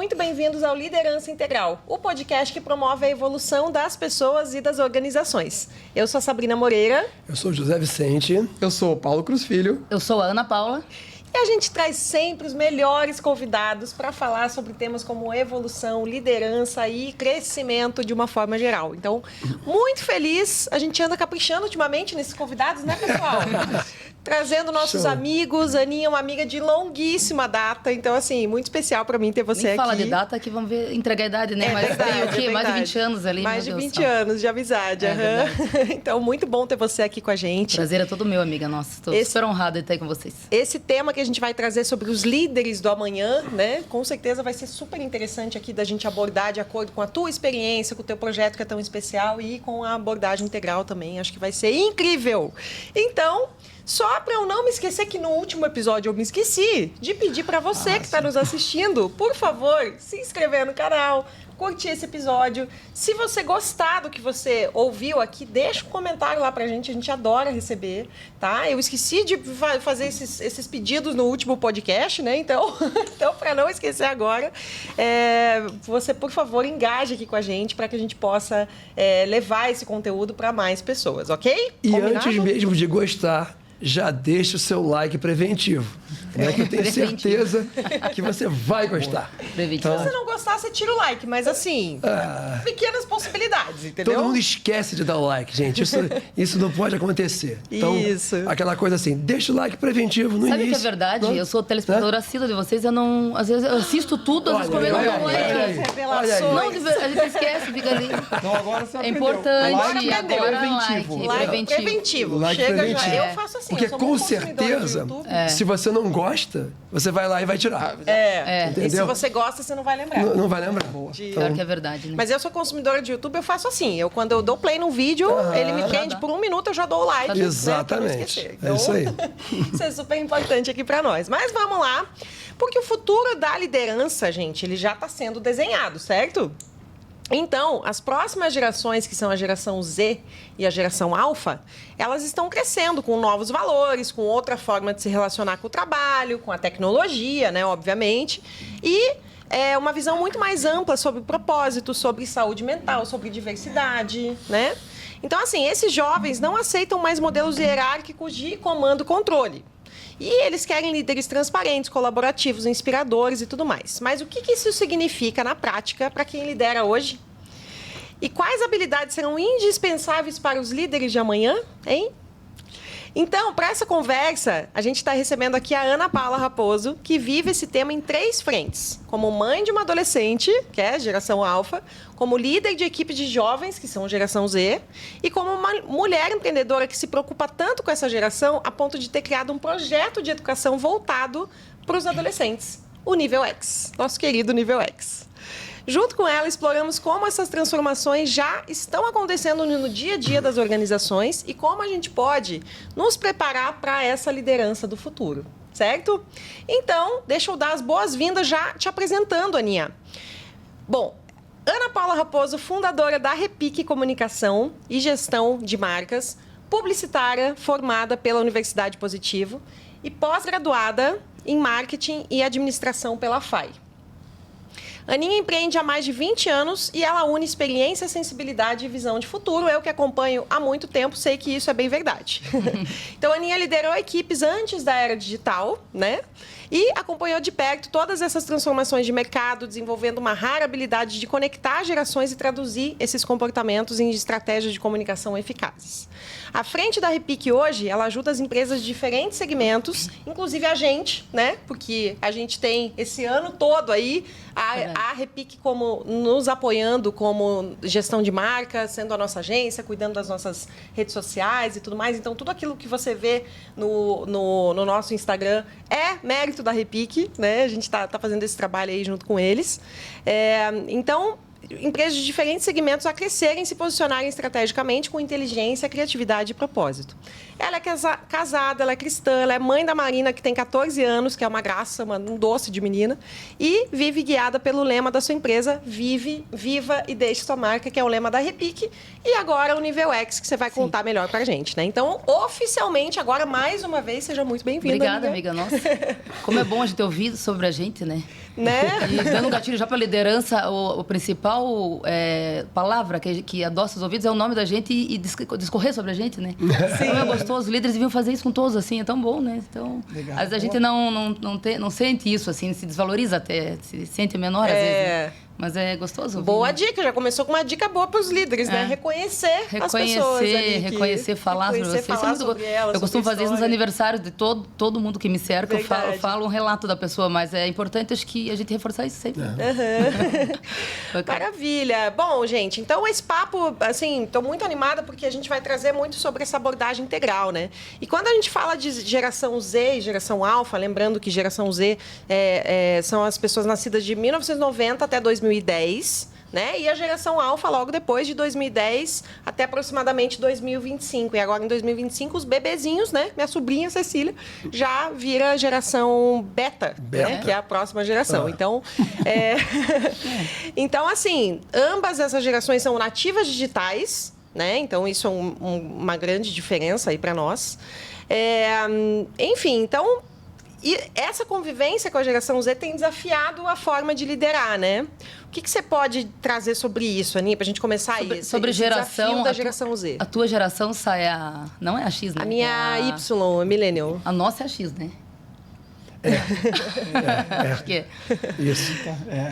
muito bem-vindos ao Liderança Integral, o podcast que promove a evolução das pessoas e das organizações. Eu sou a Sabrina Moreira. Eu sou o José Vicente. Eu sou o Paulo Cruz Filho. Eu sou a Ana Paula. E a gente traz sempre os melhores convidados para falar sobre temas como evolução, liderança e crescimento de uma forma geral. Então, muito feliz. A gente anda caprichando ultimamente nesses convidados, né, pessoal? Trazendo nossos amigos. Aninha é uma amiga de longuíssima data. Então, assim, muito especial para mim ter você Nem aqui. fala de data que vamos ver, entregar a idade, né? Mas verdade, tem o quê? Mais de 20 anos ali. Mais de 20 anos de amizade. Então, muito bom ter você aqui com a gente. Prazer é todo meu, amiga. Nossa, estou super honrada de estar aí com vocês. Esse tema que a gente vai trazer sobre os líderes do amanhã, né? Com certeza vai ser super interessante aqui da gente abordar de acordo com a tua experiência, com o teu projeto que é tão especial e com a abordagem integral também. Acho que vai ser incrível. Então, só para eu não me esquecer que no último episódio eu me esqueci de pedir para você que está nos assistindo, por favor, se inscrever no canal, curtir esse episódio. Se você gostar do que você ouviu aqui, deixa um comentário lá pra gente. A gente adora receber, tá? Eu esqueci de fazer esses pedidos no último podcast, né? Então para não esquecer agora, você, por favor, engaje aqui com a gente para que a gente possa levar esse conteúdo para mais pessoas, ok? E Combinado? antes mesmo de gostar, já deixa o seu like preventivo. Né? Que eu tenho certeza que você vai gostar. Então, se você não gostar, você tira o like. Mas assim, pequenas possibilidades, entendeu? Todo mundo esquece de dar o like, gente. Isso não pode acontecer. Então, aquela coisa assim, deixa o like preventivo no sabe início. Sabe que é verdade? Não? Eu sou telespectadora assídua de vocês. Eu não... Às vezes eu assisto tudo, às vezes como eu não dou like. Não, a gente esquece, fica ali. Não, agora você aprendeu. É importante. Like agora preventivo. Like preventivo. Like Chega preventivo. já. Eu faço assim. Porque com certeza, se você não gosta, você vai lá e vai tirar. E se você gosta, você não vai lembrar. Não vai lembrar. Claro que é verdade, né? Mas eu sou consumidora de YouTube, eu faço assim. Quando eu dou play no vídeo, ele me prende por 1 minuto, eu já dou o like. Exatamente. Né, então, é isso aí. Isso é super importante aqui pra nós. Mas vamos lá. Porque o futuro da liderança, gente, ele já está sendo desenhado, certo? Então, as próximas gerações, que são a geração Z e a geração Alfa, elas estão crescendo com novos valores, com outra forma de se relacionar com o trabalho, com a tecnologia, né, obviamente, e uma visão muito mais ampla sobre propósito, sobre saúde mental, sobre diversidade, né? Então, assim, esses jovens não aceitam mais modelos hierárquicos de comando e controle. E eles querem líderes transparentes, colaborativos, inspiradores e tudo mais. Mas o que isso significa na prática para quem lidera hoje? E quais habilidades serão indispensáveis para os líderes de amanhã, hein? Então, para essa conversa, a gente está recebendo aqui a Ana Paula Raposo, que vive esse tema em 3 frentes. Como mãe de uma adolescente, que é a geração Alfa, como líder de equipe de jovens, que são geração Z, e como uma mulher empreendedora que se preocupa tanto com essa geração a ponto de ter criado um projeto de educação voltado para os adolescentes, o Nível X, nosso querido Nível X. Junto com ela, exploramos como essas transformações já estão acontecendo no dia a dia das organizações e como a gente pode nos preparar para essa liderança do futuro, certo? Então, deixa eu dar as boas-vindas já te apresentando, Aninha. Bom, Ana Paula Raposo, fundadora da Repique Comunicação e Gestão de Marcas, publicitária formada pela Universidade Positivo e pós-graduada em Marketing e Administração pela FAI. Aninha empreende há mais de 20 anos e ela une experiência, sensibilidade e visão de futuro. Eu que acompanho há muito tempo sei que isso é bem verdade. Então, a Aninha liderou equipes antes da era digital, né? E acompanhou de perto todas essas transformações de mercado, desenvolvendo uma rara habilidade de conectar gerações e traduzir esses comportamentos em estratégias de comunicação eficazes. À frente da Repique hoje, ela ajuda as empresas de diferentes segmentos, inclusive a gente, né? Porque a gente tem esse ano todo aí a Repique como nos apoiando como gestão de marca, sendo a nossa agência, cuidando das nossas redes sociais e tudo mais. Então, tudo aquilo que você vê no nosso Instagram é mérito da Repique, né? A gente está fazendo esse trabalho aí junto com eles. Então, empresas de diferentes segmentos a crescerem e se posicionarem estrategicamente com inteligência, criatividade e propósito. Ela é casada, ela é cristã, ela é mãe da Marina, que tem 14 anos, que é uma graça, um doce de menina, e vive guiada pelo lema da sua empresa, Vive, Viva e Deixe Sua Marca, que é o lema da Repique, e agora o Nível X, que você vai contar melhor pra gente, né? Então, oficialmente, agora, mais uma vez, seja muito bem-vinda. Obrigada, amiga. Nossa, como é bom a gente ter ouvido sobre a gente, né? Né? E dando um gatilho já para liderança, o principal palavra que adoça os ouvidos é o nome da gente e discorrer sobre a gente, né? Sim. Então é gostoso, os líderes deviam fazer isso com todos, assim, é tão bom, né? Então, Legal. às vezes a gente não sente isso, assim, se desvaloriza até, se sente menor às vezes, né? Mas é gostoso ouvir, Boa né? dica, já começou com uma dica boa para os líderes, né? Reconhecer as pessoas ali. Reconhecer, falar sobre vocês. Falar sobre elas, eu costumo sobre fazer isso nos história. aniversários de todo mundo que me cerca. Eu Verdade. falo um relato da pessoa, mas é importante, acho que a gente reforçar isso sempre. Maravilha. Bom, gente, então esse papo, assim, estou muito animada porque a gente vai trazer muito sobre essa abordagem integral, né? E quando a gente fala de geração Z e geração alfa, lembrando que geração Z são as pessoas nascidas de 1990 até 2010, né? E a geração alfa logo depois de 2010 até aproximadamente 2025. E agora em 2025 os bebezinhos, né? Minha sobrinha Cecília já vira geração beta, né? Que é a próxima geração. Então, então assim, ambas essas gerações são nativas digitais, né? Então isso é uma grande diferença aí para nós. Enfim, então e essa convivência com a geração Z tem desafiado a forma de liderar, né? O que você pode trazer sobre isso, Aninha, para a gente começar aí? Sobre esse desafio da geração Z. A tua geração não é a X, né? A minha Y, a Millennial. A nossa é a X, né? Por quê? Isso.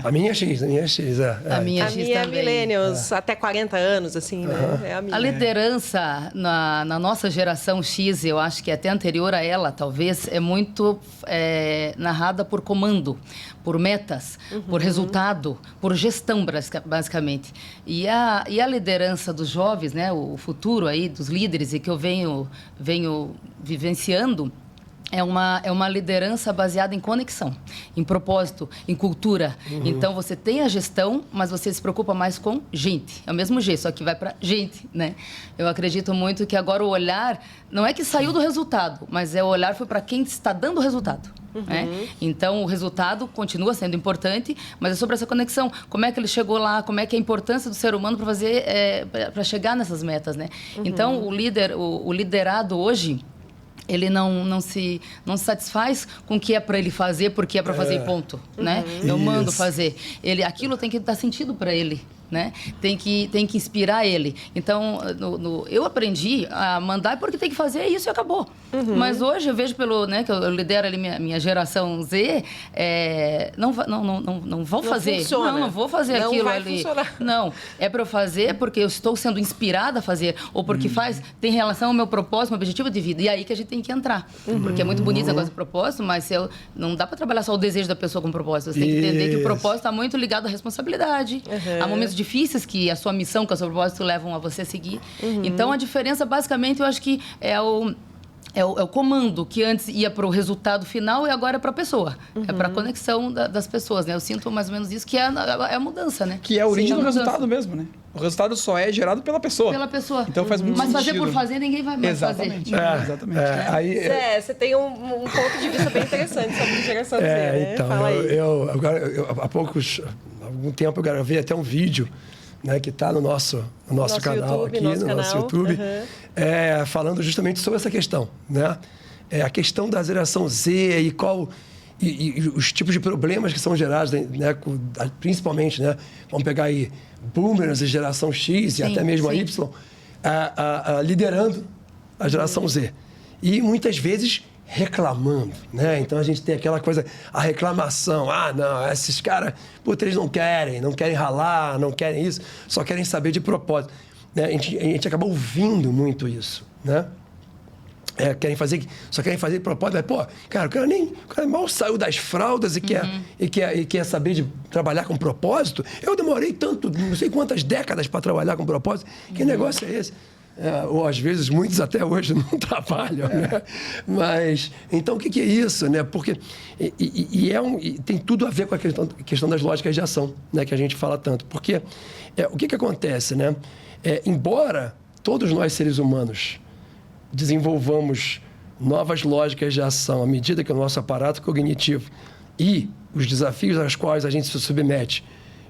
A minha é X, a minha é X. A minha A X minha é também. Millennials, até 40 anos, assim, né? É a minha. A liderança na nossa geração X, eu acho que até anterior a ela, talvez, é muito narrada por comando, por metas, por resultado, por gestão, basicamente. E a liderança dos jovens, né, o futuro aí dos líderes e que eu venho vivenciando, é uma liderança baseada em conexão, em propósito, em cultura. Então, você tem a gestão, mas você se preocupa mais com gente. É o mesmo jeito, só que vai para gente, né? Eu acredito muito que agora o olhar, não é que saiu do resultado, mas o olhar foi para quem está dando o resultado. Né? Então, o resultado continua sendo importante, mas é sobre essa conexão. Como é que ele chegou lá? Como é que é a importância do ser humano para fazer, para chegar nessas metas, né? Então, o liderado hoje, ele não se satisfaz com o que é para ele fazer, porque é para fazer e ponto, né? Eu mando fazer. Aquilo tem que dar sentido para ele, né? Tem que inspirar ele. Então, eu aprendi a mandar porque tem que fazer isso e acabou. Mas hoje eu vejo que eu lidero ali minha geração Z, não vou fazer. Não vou fazer não aquilo vai ali. Funcionar. Não, é para eu fazer porque eu estou sendo inspirada a fazer ou porque tem relação ao meu propósito, meu objetivo de vida. E aí que a gente tem que entrar. Porque é muito bonito esse negócio de propósito, mas não dá para trabalhar só o desejo da pessoa com propósito. Você tem que entender que o propósito está muito ligado à responsabilidade, a momentos difíceis que a sua missão, que o seu propósito levam a você seguir. Então, a diferença, basicamente, eu acho que é o comando que antes ia para o resultado final e agora é para a pessoa. É para a conexão das pessoas, né? Eu sinto mais ou menos isso, que é a mudança, né? Que é a origem do mudança. resultado mesmo, né? O resultado só é gerado pela pessoa. Pela pessoa. Então faz muito Mas sentido. fazer por fazer, ninguém vai mais Exatamente. fazer. Exatamente. Aí, Você tem um ponto de vista bem interessante sobre geração Z, né? então, Fala aí. há algum tempo eu gravei até um vídeo, né, que está no nosso canal YouTube, aqui, no nosso YouTube, falando justamente sobre essa questão, né? A questão da geração Z e os tipos de problemas que são gerados, né, principalmente, né? Vamos pegar aí boomers e geração X e até mesmo a Y, liderando a geração Z. E muitas vezes reclamando, né? Então a gente tem aquela coisa, a reclamação. Não, esses caras, eles não querem ralar, não querem isso, só querem saber de propósito. Né? A gente acaba ouvindo muito isso, né? Só querem fazer de propósito, mas, o cara mal saiu das fraldas e quer saber de trabalhar com propósito. Eu demorei não sei quantas décadas para trabalhar com propósito. Que negócio é esse? Ou às vezes muitos até hoje não trabalham, né? Mas então o que é isso, né? Porque tem tudo a ver com a questão das lógicas de ação, né? Que a gente fala tanto. Porque o que acontece, né? Embora todos nós seres humanos desenvolvamos novas lógicas de ação à medida que o nosso aparato cognitivo e os desafios aos quais a gente se submete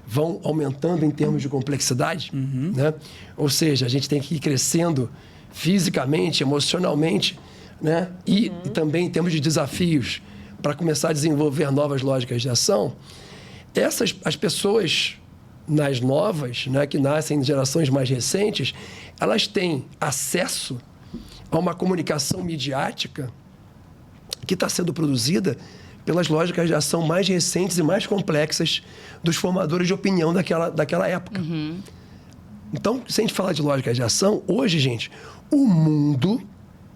vão aumentando em termos de complexidade, né? Ou seja, a gente tem que ir crescendo fisicamente, emocionalmente, né? E também em termos de desafios para começar a desenvolver novas lógicas de ação. as pessoas nas novas, né, que nascem em gerações mais recentes, elas têm acesso a uma comunicação midiática que está sendo produzida pelas lógicas de ação mais recentes e mais complexas dos formadores de opinião daquela época. Então, se a gente falar de lógica de ação, hoje, gente, o mundo,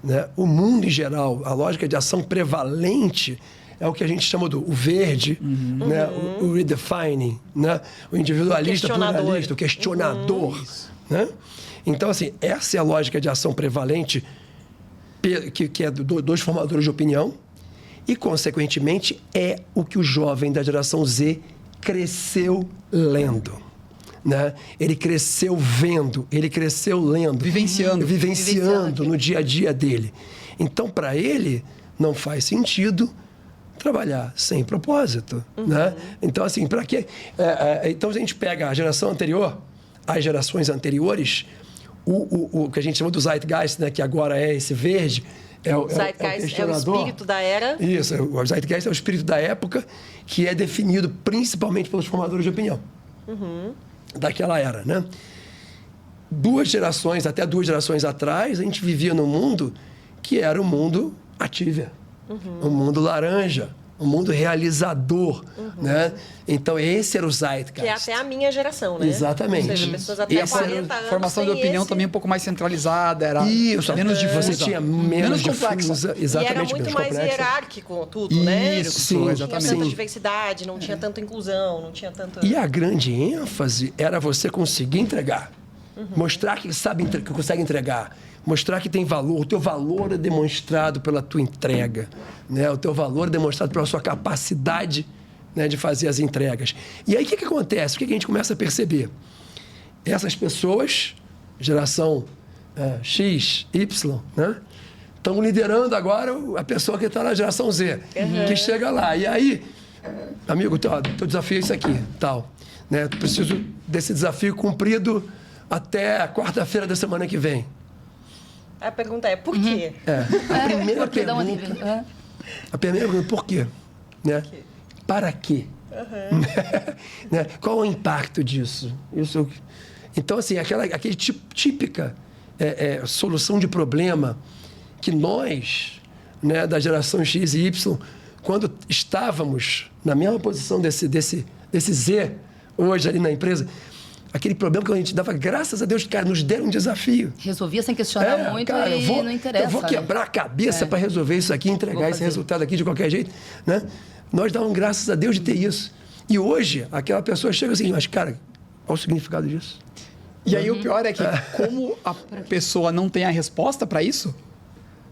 né, o mundo em geral, a lógica de ação prevalente é o que a gente chama do verde, né, o redefining, né, o individualista, pluralista, o questionador. Né? Então, assim, essa é a lógica de ação prevalente que é dos formadores de opinião e, consequentemente, é o que o jovem da geração Z cresceu lendo. Né? Ele cresceu vendo, ele cresceu lendo. Vivenciando no dia a dia dele. Então, para ele, não faz sentido trabalhar sem propósito. Né? Então, assim, para quê? Então, a gente pega a geração anterior, as gerações anteriores, o que a gente chama do Zeitgeist, né, que agora é esse verde, o Zeitgeist é o espírito da era. Isso, o Zeitgeist é o espírito da época, que é definido principalmente pelos formadores de opinião daquela era, né? Até duas gerações atrás, a gente vivia num mundo que era o mundo Atívia, um mundo laranja, um mundo realizador, né? Então, esse era o Zeitgeist. Que é até a minha geração, né? Exatamente. Ou seja, pessoas até 40 anos. Formação de opinião também um pouco mais centralizada, era menos difusa. Você tinha menos complexa. Exatamente, e era muito mais complexa. hierárquico tudo, né? Isso, não exatamente. tinha tanta diversidade, não tinha tanta inclusão, não tinha tanta... E a grande ênfase era você conseguir entregar. Mostrar que que consegue entregar. Mostrar que tem valor. O teu valor é demonstrado pela tua entrega. Né? O teu valor é demonstrado pela sua capacidade, né, de fazer as entregas. E aí, o que acontece? O que a gente começa a perceber? Essas pessoas, geração X, Y, né, estão liderando agora a pessoa que está na geração Z, que chega lá. E aí, amigo, teu desafio é isso aqui, tal. Né? Preciso desse desafio cumprido até quarta-feira da semana que vem. A pergunta é, por quê? A primeira Porque dá uma pergunta... A primeira pergunta, por quê? Né? Para quê? Né? Qual o impacto disso? Então, assim, aquele típica solução de problema que nós, né, da geração X e Y, quando estávamos na mesma posição desse Z, hoje ali na empresa, aquele problema que a gente dava, graças a Deus, cara, nos deram um desafio. Resolvia sem questionar muito, cara, não interessa. Eu vou quebrar a cabeça para resolver isso aqui, entregar esse resultado aqui de qualquer jeito. Né? Nós dávamos graças a Deus de ter isso. E hoje, aquela pessoa chega assim, mas, cara, qual o significado disso? E aí o pior é que, como a pessoa não tem a resposta para isso,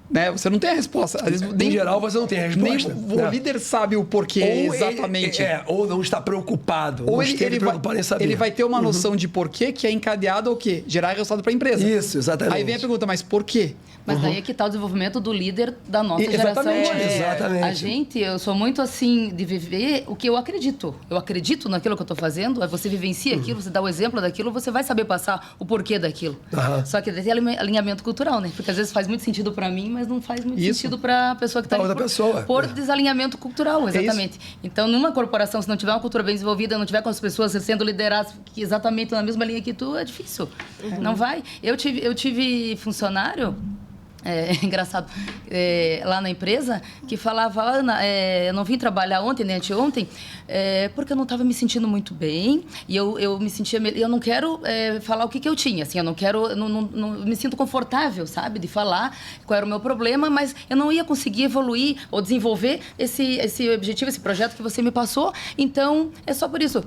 né? Você não tem a resposta. Às vezes, em geral, você não tem a resposta. Nem o líder sabe o porquê exatamente. Ou não está preocupado. Ou ele vai ter uma noção de porquê que é encadeado ao quê? Gerar resultado para a empresa. Isso, exatamente. Aí vem a pergunta, mas por quê? Mas daí é que está o desenvolvimento do líder da nossa exatamente, geração. Exatamente. Eu sou muito assim de viver o que eu acredito. Eu acredito naquilo que eu estou fazendo, aí você vivencia aquilo, você dá o exemplo daquilo, você vai saber passar o porquê daquilo. Só que tem alinhamento cultural, né? Porque às vezes faz muito sentido para mim, mas não faz muito sentido para a pessoa que está ali por desalinhamento cultural, exatamente. Então, numa corporação, se não tiver uma cultura bem desenvolvida, não tiver com as pessoas sendo lideradas exatamente na mesma linha que tu, é difícil. Não vai. Eu tive funcionário... engraçado, lá na empresa, que falava, Ana, eu não vim trabalhar ontem, nem anteontem, porque eu não estava me sentindo muito bem, e eu me sentia, eu não quero falar o que eu tinha, assim, eu não quero, não me sinto confortável, sabe, de falar qual era o meu problema, mas eu não ia conseguir evoluir ou desenvolver esse objetivo, esse projeto que você me passou, então, é só por isso.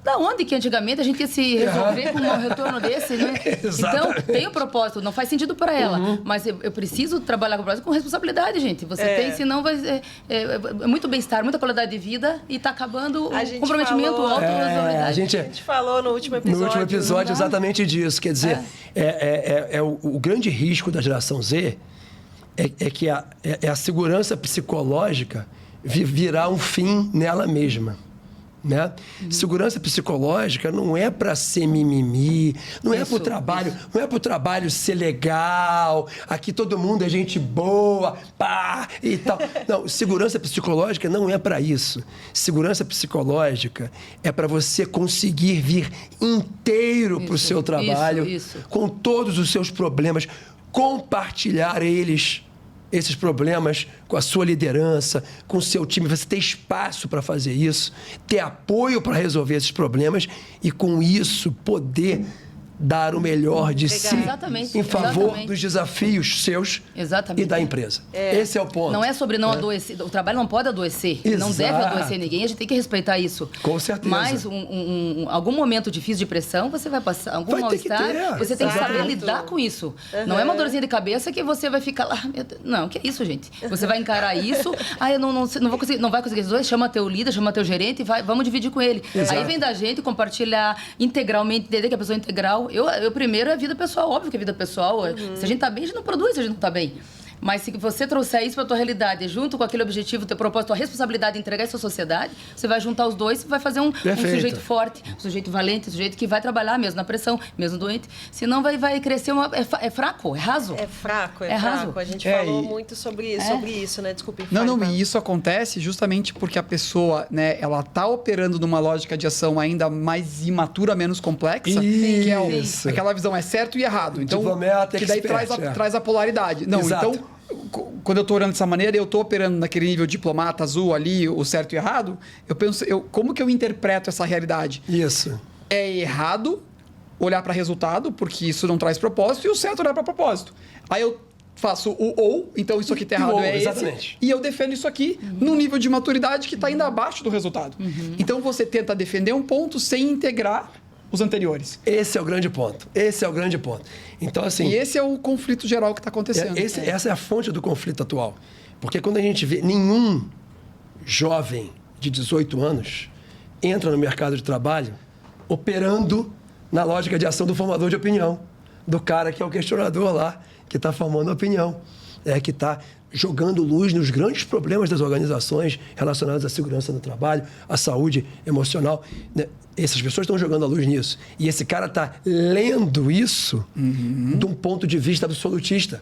Da onde que antigamente a gente ia se resolver com um retorno desse, né? Então, tem o propósito, não faz sentido para ela. Mas eu preciso trabalhar com o propósito com responsabilidade, gente. Você tem, senão vai... É muito bem-estar, muita qualidade de vida e está acabando o comprometimento, a autorresponsabilidade. A gente falou no último episódio. No último episódio, exatamente disso. Quer dizer, o grande risco da geração Z é que a segurança psicológica virar um fim nela mesma. Né? Segurança psicológica não é para ser mimimi, não é para o trabalho, não é para o trabalho ser legal, aqui todo mundo é gente boa, pá, e tal. Não, segurança psicológica não é para isso. Segurança psicológica é para você conseguir vir inteiro para o seu trabalho, com todos os seus problemas, compartilhar esses problemas com a sua liderança, com o seu time, você ter espaço para fazer isso, ter apoio para resolver esses problemas e, com isso, poder dar o melhor de si em favor dos desafios seus e da empresa. Esse é o ponto. Não é sobre não adoecer. O trabalho não pode adoecer. Exato. Não deve adoecer ninguém. A gente tem que respeitar isso. Com certeza. Mas algum momento difícil de pressão, você vai passar. Algum mal-estar, você tem que saber lidar com isso. Não é uma dorzinha de cabeça que você vai ficar lá. Não, que é isso, gente? Você vai encarar isso. Eu não vou conseguir, não vai conseguir resolver. Chama teu líder, chama teu gerente e vamos dividir com ele. Exato. Aí vem da gente compartilhar integralmente, entender que a pessoa é integral. Eu primeiro é a vida pessoal, óbvio que é vida pessoal. Se a gente tá bem, a gente não produz, se a gente não tá bem. Mas se você trouxer isso para a tua realidade, junto com aquele objetivo, teu propósito, a responsabilidade de entregar isso à sociedade, você vai juntar os dois e vai fazer um sujeito forte, um sujeito valente, um sujeito que vai trabalhar mesmo na pressão, mesmo doente. Senão vai crescer é fraco, é raso. É fraco. Raso. A gente falou muito sobre isso, né? Desculpe. E isso acontece justamente porque a pessoa, né, ela tá operando numa lógica de ação ainda mais imatura, menos complexa, que é aquela visão é certo e errado. Então, que daí traz a polaridade. Não, exato. Então, quando eu estou orando dessa maneira, eu estou operando naquele nível diplomata azul ali, o certo e errado, eu penso, como que eu interpreto essa realidade? Isso. É errado olhar para resultado, porque isso não traz propósito, e o certo é olhar para propósito. Aí eu faço então isso aqui está errado, exatamente. E eu defendo isso aqui num nível de maturidade que está ainda abaixo do resultado. Então você tenta defender um ponto sem integrar os anteriores. Esse é o grande ponto. Então, assim... E esse é o conflito geral que está acontecendo. Essa é a fonte do conflito atual. Porque quando a gente vê nenhum jovem de 18 anos entra no mercado de trabalho operando na lógica de ação do formador de opinião, do cara que é o questionador lá, que está formando opinião, que está jogando luz nos grandes problemas das organizações relacionados à segurança no trabalho, à saúde emocional. Essas pessoas estão jogando a luz nisso. E esse cara está lendo isso de um ponto de vista absolutista,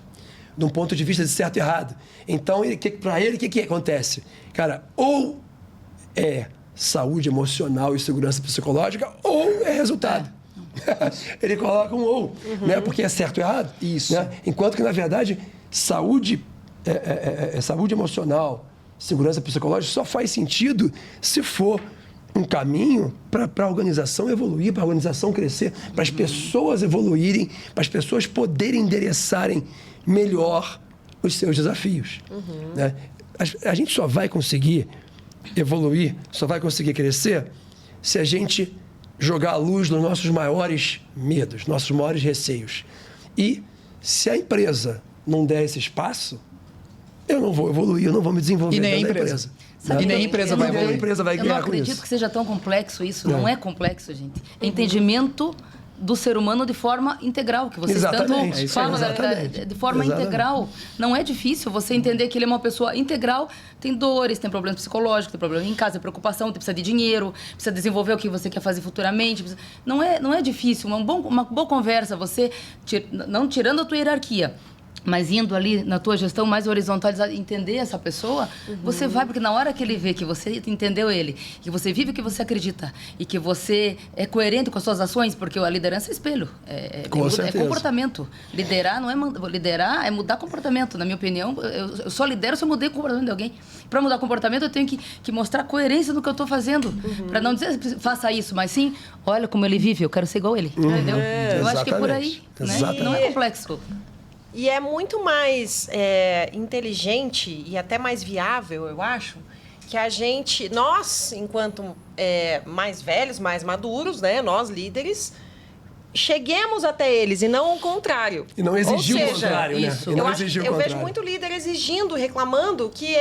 de um ponto de vista de certo e errado. Então, para ele, o que acontece? Cara, ou é saúde emocional e segurança psicológica, ou é resultado. Ele coloca um ou, né? Porque é certo e errado. Isso. Né? Enquanto que, na verdade, saúde emocional, segurança psicológica só faz sentido se for um caminho para a organização evoluir, para a organização crescer, para as pessoas evoluírem, para as pessoas poderem endereçarem melhor os seus desafios. Né? A gente só vai conseguir evoluir, só vai conseguir crescer se a gente jogar a luz nos nossos maiores medos, nossos maiores receios. E se a empresa não der esse espaço, eu não vou evoluir, eu não vou me desenvolver. E nem a empresa. E nem a empresa vai evoluir. Eu não acredito que seja tão complexo isso. Não é complexo, gente. É entendimento do ser humano de forma integral, que vocês tanto falam, de forma integral. Não é difícil você entender que ele é uma pessoa integral, tem dores, tem problemas psicológicos, tem problema em casa, tem preocupação, precisa de dinheiro, precisa desenvolver o que você quer fazer futuramente. Não é difícil, uma boa conversa, você não tirando a tua hierarquia, mas indo ali na tua gestão mais horizontalizada, entender essa pessoa, você vai, porque na hora que ele vê que você entendeu ele, que você vive o que você acredita e que você é coerente com as suas ações, porque a liderança é espelho, é comportamento. Liderar não é liderar, é mudar comportamento. Na minha opinião, eu só lidero se eu mudei o comportamento de alguém. Para mudar comportamento, eu tenho que mostrar coerência no que eu estou fazendo. Para não dizer faça isso, mas sim, olha como ele vive, eu quero ser igual a ele. Entendeu? Eu acho que é por aí. Né? Não é complexo. E é muito mais inteligente e até mais viável, eu acho, que nós, enquanto mais velhos, mais maduros, né, nós líderes, cheguemos até eles e não o contrário. E não exigir o contrário, né? Isso. Eu vejo muito líder exigindo, reclamando que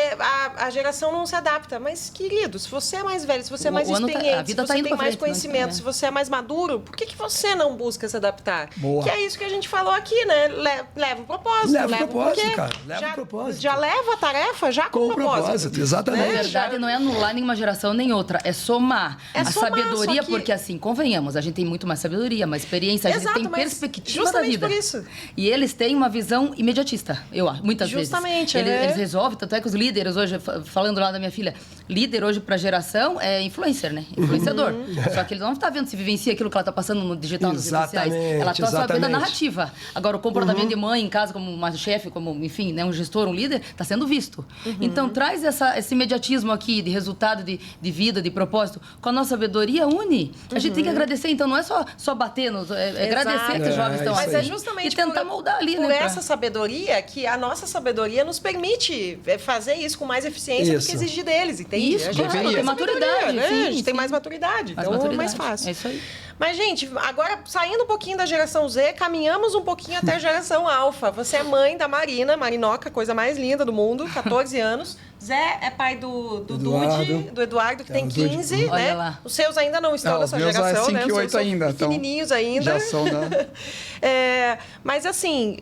a geração não se adapta. Mas, querido, se você é mais velho, se você é mais experiente, se você tem mais conhecimento, se você é mais maduro, por que você não busca se adaptar? Boa. Que é isso que a gente falou aqui, né? Leva o propósito. Leva o propósito, cara. Leva o propósito. Já leva a tarefa já com o propósito. Exatamente. Na verdade, não é anular nenhuma geração nem outra, é somar. É a somar, sabedoria, só que... porque assim, convenhamos, a gente tem muito mais sabedoria, mais experiência, a gente tem perspectiva da vida. Por isso. E eles têm uma visão imediatista, eu acho, muitas Justamente, vezes. Eles resolvem, tanto é que os líderes hoje, falando lá da minha filha, líder hoje para geração é influencer, né? Influenciador. Só que ele não está vendo se vivencia aquilo que ela está passando no digital, nas redes sociais. Ela está só vendo a narrativa. Agora, o comportamento de mãe em casa, como uma chefe, como, enfim, né, um gestor, um líder, está sendo visto. Então, traz esse imediatismo aqui de resultado, de vida, de propósito, com a nossa sabedoria, une. A gente tem que agradecer, então não é só bater, agradecer que os jovens estão Mas assim. é justamente e tentar moldar ali, por né? essa sabedoria que a nossa sabedoria nos permite fazer isso com mais eficiência do que exigir deles, entende? Isso, a gente claro, tem maturidade, né? sim, A gente tem sim. mais maturidade, Mais então é maturidade. mais fácil. É isso aí. Mas, gente, agora saindo um pouquinho da geração Z, caminhamos um pouquinho até a geração Alfa. Você é mãe da Marinoca, coisa mais linda do mundo, 14 anos. Zé é pai do Eduardo, que tem 15, né? Olha lá. Os seus ainda não estão nessa geração, é 5 né? e Os 8 seus ainda, são pequenininhos ainda. Já são, né? Mas assim,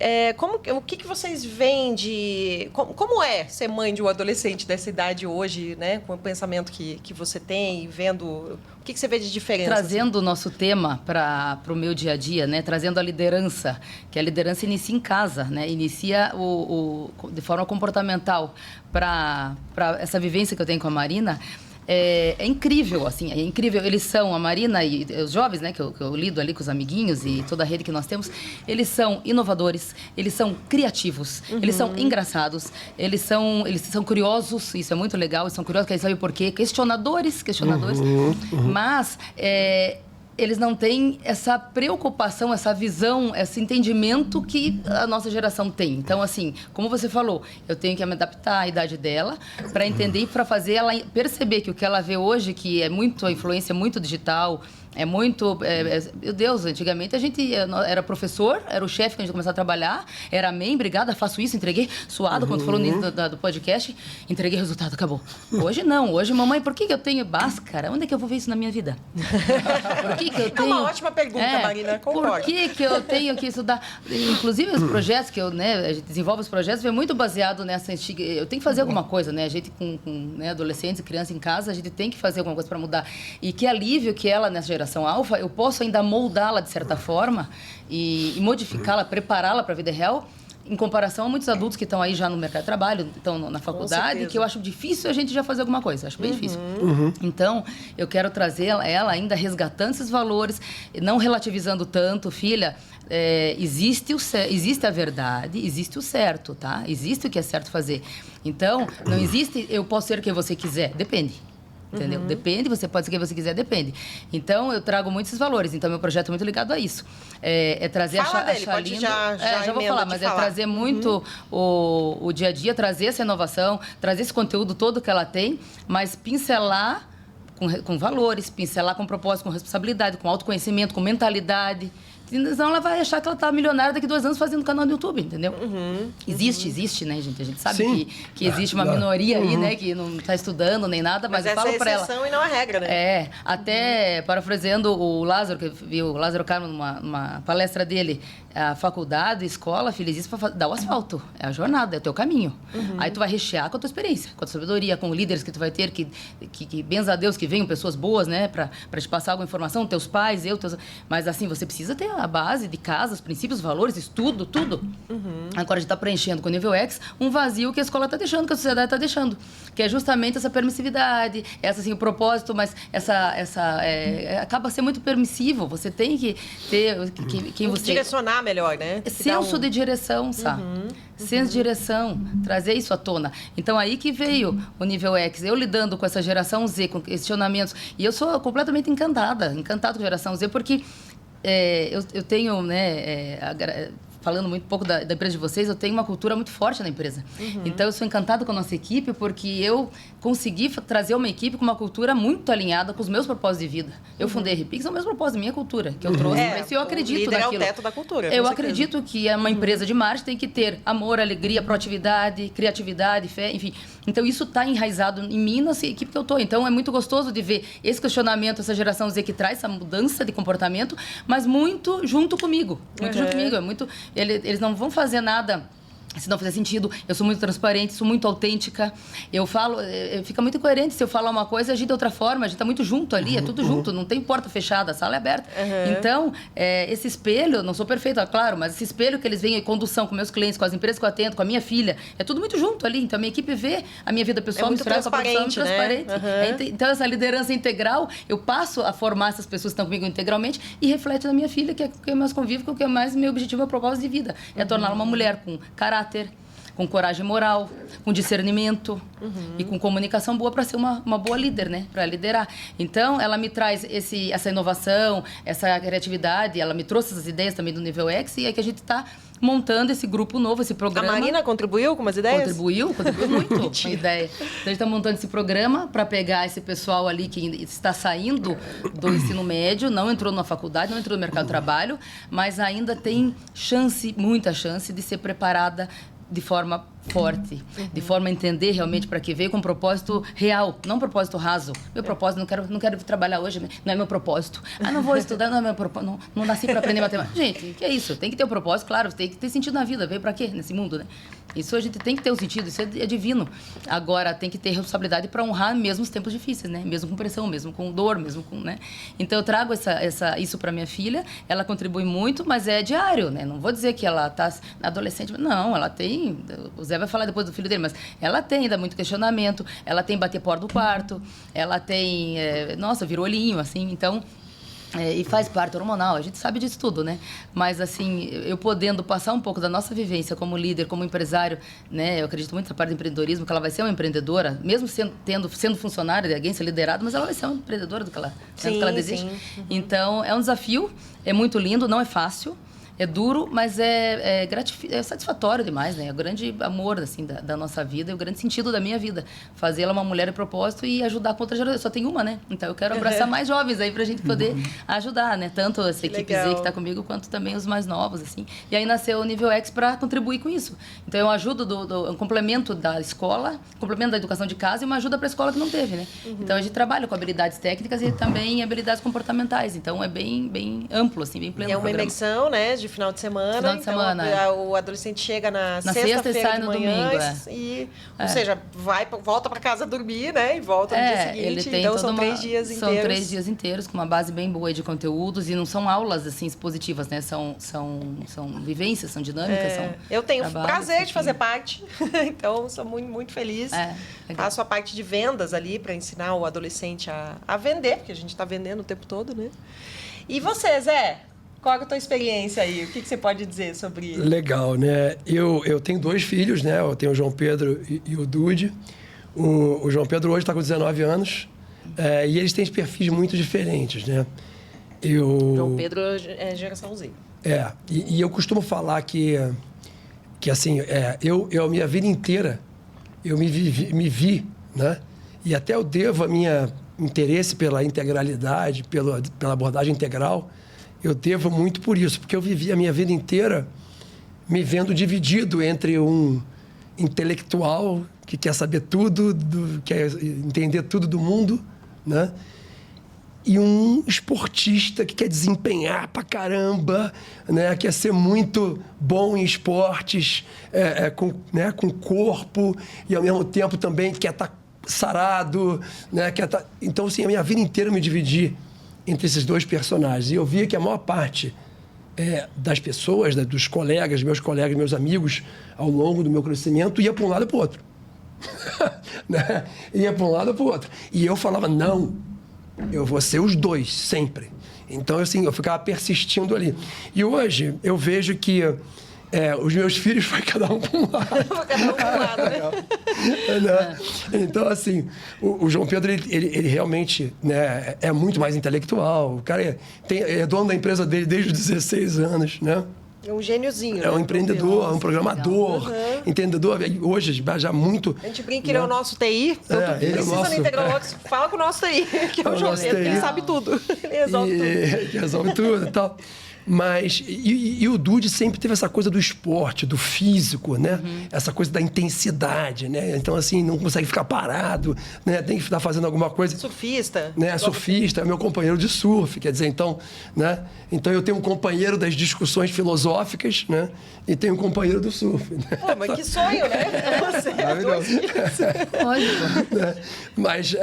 o que vocês veem de... Como é ser mãe de um adolescente dessa idade hoje, né? Com o pensamento que você tem e vendo... O que você vê de diferença? Trazendo o nosso tema para o meu dia a dia, né? Trazendo a liderança, que a liderança inicia em casa, né? Inicia de forma comportamental para essa vivência que eu tenho com a Marina. É incrível, assim, é incrível. Eles são, a Marina e os jovens, né, que eu lido ali com os amiguinhos e toda a rede que nós temos, eles são inovadores, eles são criativos, eles são engraçados, eles são curiosos, isso é muito legal, eles são curiosos, querem saber o porquê, questionadores, mas... eles não têm essa preocupação, essa visão, esse entendimento que a nossa geração tem. Então, assim, como você falou, eu tenho que me adaptar à idade dela para entender e para fazer ela perceber que o que ela vê hoje, que é muito a influência, muito digital, é muito... meu Deus, antigamente a gente era professor, era o chefe que a gente começava a trabalhar, era amém, obrigada, faço isso, entreguei, suado, quando falou nisso do podcast, entreguei resultado, acabou. Hoje não, hoje, mamãe, por que eu tenho... Báscara, onde é que eu vou ver isso na minha vida? Por que eu tenho... É uma ótima pergunta, Marina, concordo. Por que eu tenho que estudar? Inclusive, os projetos que a gente desenvolve os projetos, é muito baseado nessa... Eu tenho que fazer alguma coisa, né? A gente com adolescentes e crianças em casa, a gente tem que fazer alguma coisa para mudar. E que alívio que ela, nessa geração alfa, eu posso ainda moldá-la de certa forma e modificá-la, prepará-la para a vida real, em comparação a muitos adultos que estão aí já no mercado de trabalho, estão na faculdade, que eu acho difícil a gente já fazer alguma coisa, acho bem difícil. Então, eu quero trazer ela ainda resgatando esses valores, não relativizando tanto, filha, existe a verdade, existe o certo, tá? Existe o que é certo fazer. Então, não existe eu posso ser quem você quiser, depende. Entendeu? Depende, você pode ser quem você quiser, depende. Então, eu trago muitos esses valores. Então, meu projeto é muito ligado a isso. É trazer Fala a dele, pode lindo. já Vou falar, mas é trazer muito o dia a dia, trazer essa inovação, trazer esse conteúdo todo que ela tem, mas pincelar com valores, pincelar com propósito, com responsabilidade, com autoconhecimento, com mentalidade. Senão ela vai achar que ela tá milionária daqui a 2 anos fazendo canal no YouTube, entendeu? Existe, né, gente? A gente sabe que existe uma minoria aí, né, que não tá estudando nem nada, mas eu falo pra ela... Mas essa é a exceção e não a regra, né? Até parafraseando o Lázaro, que viu o Lázaro Carmo numa palestra dele, a faculdade, a escola, filho, existe pra dar o asfalto. É a jornada, é o teu caminho. Aí tu vai rechear com a tua experiência, com a tua sabedoria, com líderes que tu vai ter, que benza a Deus, que venham pessoas boas, né, pra te passar alguma informação, teus pais, mas assim, você precisa ter a base de casa, os princípios, os valores, estudo, tudo. Agora a gente tá preenchendo com o nível X um vazio que a escola tá deixando, que a sociedade tá deixando, que é justamente essa permissividade, assim, o propósito, mas acaba sendo muito permissivo. Você tem que ter quem você... Direcionar melhor, né? Senso de direção, sabe? Senso de direção, trazer isso à tona. Então, aí que veio o nível X. Eu lidando com essa geração Z, com questionamentos, e eu sou completamente encantada com a geração Z, porque eu tenho, né, falando muito pouco da empresa de vocês, eu tenho uma cultura muito forte na empresa. Então, eu sou encantada com a nossa equipe porque eu consegui trazer uma equipe com uma cultura muito alinhada com os meus propósitos de vida. Eu fundei a Repix, é o mesmo propósito, minha cultura, que eu trouxe para isso e eu acredito naquilo. É o teto da cultura. Eu acredito que uma empresa de marketing tem que ter amor, alegria, proatividade, criatividade, fé, enfim. Então, isso está enraizado em mim, nessa equipe que eu estou. Então, é muito gostoso de ver esse questionamento, essa geração Z que traz essa mudança de comportamento, mas muito junto comigo. Muito junto comigo. É muito, eles não vão fazer nada se não fizer sentido. Eu sou muito transparente, sou muito autêntica. Eu falo, fica muito coerente se eu falar uma coisa, agir de outra forma. A gente tá muito junto ali, é tudo junto, não tem porta fechada, a sala é aberta. Então, esse espelho, não sou perfeita, claro, mas esse espelho que eles veem em condução com meus clientes, com as empresas que eu atendo, com a minha filha, é tudo muito junto ali. Então, a minha equipe vê a minha vida pessoal misturada com a profissional, transparente. Então, essa liderança integral, eu passo a formar essas pessoas que estão comigo integralmente e reflete na minha filha, que é com quem eu mais convivo, que é o que é mais meu objetivo, meu propósito de vida. É torná-la uma mulher com caráter, com coragem moral, com discernimento e com comunicação boa para ser uma boa líder, né? Para liderar. Então, ela me traz essa inovação, essa criatividade, ela me trouxe essas ideias também do nível X e é que a gente está montando esse grupo novo, esse programa. A Marina contribuiu com umas ideias? Contribuiu muito com a ideia. Então, a gente está montando esse programa para pegar esse pessoal ali que está saindo do ensino médio, não entrou na faculdade, não entrou no mercado de trabalho, mas ainda tem chance, muita chance de ser preparada de forma forte, de forma a entender realmente para que veio com um propósito real, não um propósito raso. Meu propósito, não quero trabalhar hoje, não é meu propósito. Não vou estudar, não é meu propósito, não nasci para aprender matemática. Gente, que é isso? Tem que ter um propósito, claro, tem que ter sentido na vida. Veio para quê nesse mundo, né? Isso a gente tem que ter um sentido, isso é divino. Agora, tem que ter responsabilidade para honrar mesmo os tempos difíceis, né? Mesmo com pressão, mesmo com dor, mesmo com, né? Então, eu trago isso para minha filha, ela contribui muito, mas é diário, né? Não vou dizer que ela está adolescente, não, ela tem, o Zé vai falar depois do filho dele, mas ela tem ainda muito questionamento, ela tem bater porta do quarto, ela tem, vira olhinho, assim, então... e faz parte hormonal, a gente sabe disso tudo, né? Mas, assim, eu podendo passar um pouco da nossa vivência como líder, como empresário, né? Eu acredito muito na parte do empreendedorismo, que ela vai ser uma empreendedora, mesmo sendo funcionária de alguém, ser liderada, mas ela vai ser uma empreendedora do que ela deseja. Então, é um desafio, é muito lindo, não é fácil. É duro, mas é satisfatório demais, né? É o grande amor, assim, da nossa vida, é o grande sentido da minha vida. Fazer ela uma mulher de propósito e ajudar com outra geração. Eu só tenho uma, né? Então, eu quero abraçar mais jovens aí pra gente poder ajudar, né? Tanto essa equipe Z que tá comigo, quanto também os mais novos, assim. E aí, nasceu o Nível X pra contribuir com isso. Então, eu ajudo um complemento da escola, complemento da educação de casa e uma ajuda pra escola que não teve, né? Então, a gente trabalha com habilidades técnicas e também habilidades comportamentais. Então, é bem amplo, assim, bem pleno. É uma imersão, né? De final de semana. O adolescente chega na sexta-feira e sai no domingo. Ou seja, volta para casa dormir, né? E volta no dia seguinte. Ele tem então, são 3 dias inteiros. São 3 dias inteiros, com uma base bem boa de conteúdos. E não são aulas, assim, expositivas, né? São vivências, são dinâmicas. Eu tenho o prazer de fazer parte. Então, sou muito, muito feliz. Faço a parte de vendas ali para ensinar o adolescente a vender, porque a gente está vendendo o tempo todo, né? E você, Zé? Qual é a tua experiência aí? O que você pode dizer sobre isso? Legal, né? Eu tenho 2 filhos, né? Eu tenho o João Pedro e o Dude. O João Pedro hoje está com 19 anos e eles têm perfis muito diferentes, né? João Pedro é geração Z. E eu costumo falar que assim, eu a minha vida inteira, eu me vi, né? E até eu devo a minha interesse pela integralidade, pela abordagem integral, eu devo muito por isso, porque eu vivi a minha vida inteira me vendo dividido entre um intelectual que quer saber tudo, quer entender tudo do mundo, né? E um esportista que quer desempenhar pra caramba, né? Quer ser muito bom em esportes, com corpo, e ao mesmo tempo também quer estar sarado, né? Então, assim, a minha vida inteira eu me dividi entre esses 2 personagens. E eu via que a maior parte das pessoas, dos colegas, meus amigos, ao longo do meu crescimento, ia para um lado e para o outro. Né? Ia para um lado e para o outro. E eu falava, não, eu vou ser os 2, sempre. Então, assim, eu ficava persistindo ali. E hoje, eu vejo que os meus filhos foi cada um para um lado. Cada um para um lado, né? Então, assim, o João Pedro, ele realmente, né, é muito mais intelectual. O cara é dono da empresa dele desde os 16 anos, né? É um gêniozinho. É um empreendedor, é um programador, entendedor. Hoje, já muito... A gente brinca que ele é o nosso TI. Então, tu precisa no Integralux, fala com o nosso TI, que é o João Pedro, que ele sabe tudo. Ele resolve tudo. Ele resolve tudo e tal. Mas, e o Dude sempre teve essa coisa do esporte, do físico, né? Essa coisa da intensidade, né? Então, assim, não consegue ficar parado, né? Tem que estar fazendo alguma coisa. Surfista. Né? Surfista, é meu companheiro de surf, quer dizer, então, né? Então, eu tenho um companheiro das discussões filosóficas, né? E tenho um companheiro do surf. Né? Pô, mas que sonho, né? Você né? Mas,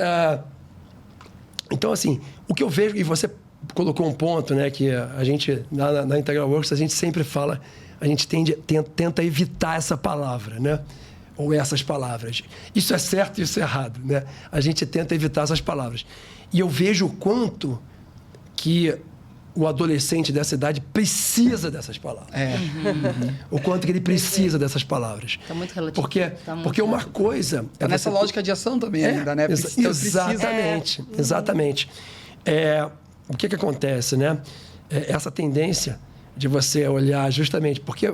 então, assim, o que eu vejo, e você colocou um ponto, né, que a gente, na Integral Works, a gente sempre fala, a gente tenta evitar essa palavra, né? Ou essas palavras. Isso é certo e isso é errado, né? A gente tenta evitar essas palavras. E eu vejo o quanto que o adolescente dessa idade precisa dessas palavras. O quanto que ele precisa dessas palavras. Está muito relativo. Porque uma coisa... É nessa lógica de ação também ainda, né? Exatamente, exatamente. O que acontece, né? Essa tendência de você olhar justamente... Porque,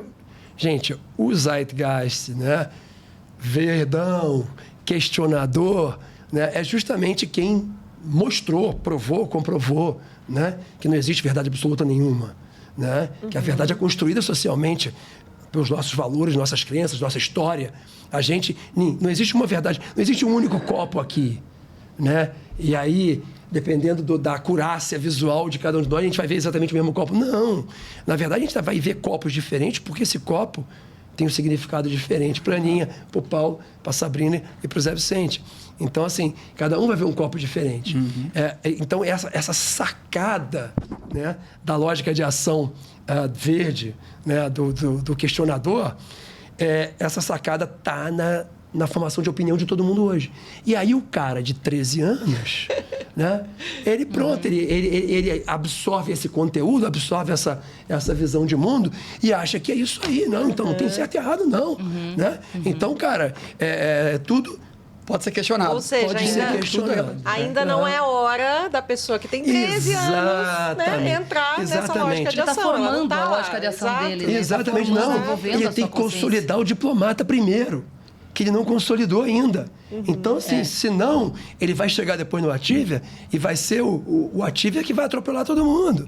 gente, o Zeitgeist, né? Verdão, questionador, né? É justamente quem mostrou, provou, comprovou, né? Que não existe verdade absoluta nenhuma, né? Que a verdade é construída socialmente pelos nossos valores, nossas crenças, nossa história. A gente... Não existe uma verdade, não existe um único copo aqui, né? E aí... dependendo da acurácia visual de cada um de nós, a gente vai ver exatamente o mesmo copo. Não. Na verdade, a gente vai ver copos diferentes, porque esse copo tem um significado diferente para a Aninha, para o Paulo, para a Sabrina e para o Zé Vicente. Então, assim, cada um vai ver um copo diferente. Então, essa sacada, né, da lógica de ação verde, né, do questionador, essa sacada está na formação de opinião de todo mundo hoje. E aí o cara de 13 anos, né? Ele pronto, ele absorve esse conteúdo, absorve essa visão de mundo e acha que é isso aí. Não, então não tem certo e errado, não. Né? Então, cara, tudo... pode ser questionado. Ou seja, pode ser questionado. Ainda não é hora da pessoa que tem 13 anos, né, entrar nessa lógica de ação. Ele está formando a lógica de ação dele. Né? Exatamente, não. Ele tem que consolidar o diplomata primeiro, que ele não consolidou ainda. Então, assim, senão, ele vai chegar depois no Ativia e vai ser o Ativia que vai atropelar todo mundo.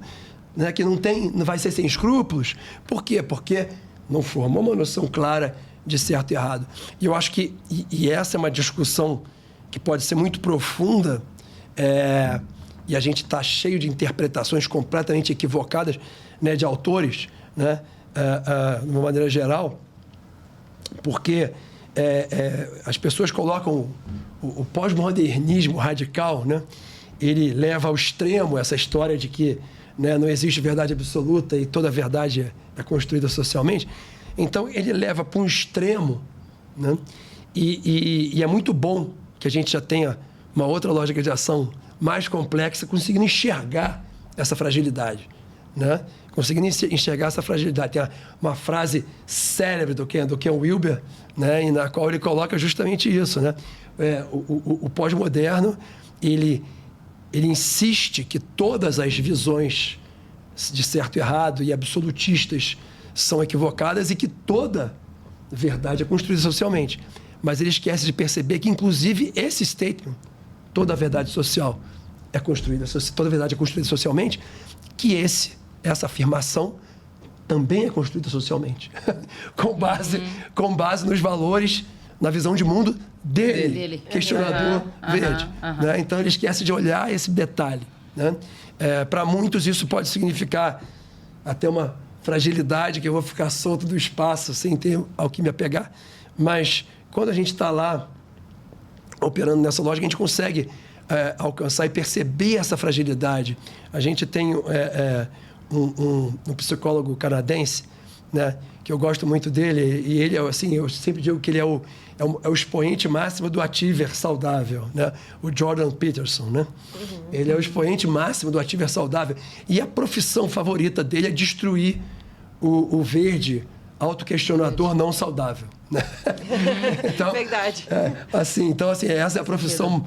Né? Que não vai ser sem escrúpulos. Por quê? Porque não formou uma noção clara de certo e errado. E eu acho que... E essa é uma discussão que pode ser muito profunda, e a gente está cheio de interpretações completamente equivocadas, né, de autores, né, de uma maneira geral, porque... as pessoas colocam o pós-modernismo radical, né? Ele leva ao extremo essa história de que, né, não existe verdade absoluta e toda verdade é construída socialmente. Então, ele leva para um extremo, né? E é muito bom que a gente já tenha uma outra lógica de ação mais complexa, conseguindo enxergar essa fragilidade, né? Conseguindo enxergar essa fragilidade. Tem uma frase célebre do Ken Wilber, né, na qual ele coloca justamente isso, né? O pós-moderno, ele insiste que todas as visões de certo e errado e absolutistas são equivocadas e que toda verdade é construída socialmente. Mas ele esquece de perceber que, inclusive, esse statement, toda a verdade social é construída, toda a verdade é construída socialmente, que essa afirmação também é construída socialmente, com base nos valores, na visão de mundo dele. Questionador verde. Né? Então, ele esquece de olhar esse detalhe. Né? Para muitos, isso pode significar até uma fragilidade, que eu vou ficar solto do espaço sem ter ao que me apegar. Mas, quando a gente está lá, operando nessa lógica, a gente consegue alcançar e perceber essa fragilidade. A gente tem... um psicólogo canadense, né, que eu gosto muito dele, e ele, assim, eu sempre digo que ele é o expoente máximo do ativer saudável, né? O Jordan Peterson, né? Ele é o expoente máximo do ativer saudável. E a profissão favorita dele é destruir o verde autoquestionador não saudável. Né? Então, verdade. Então, essa é a profissão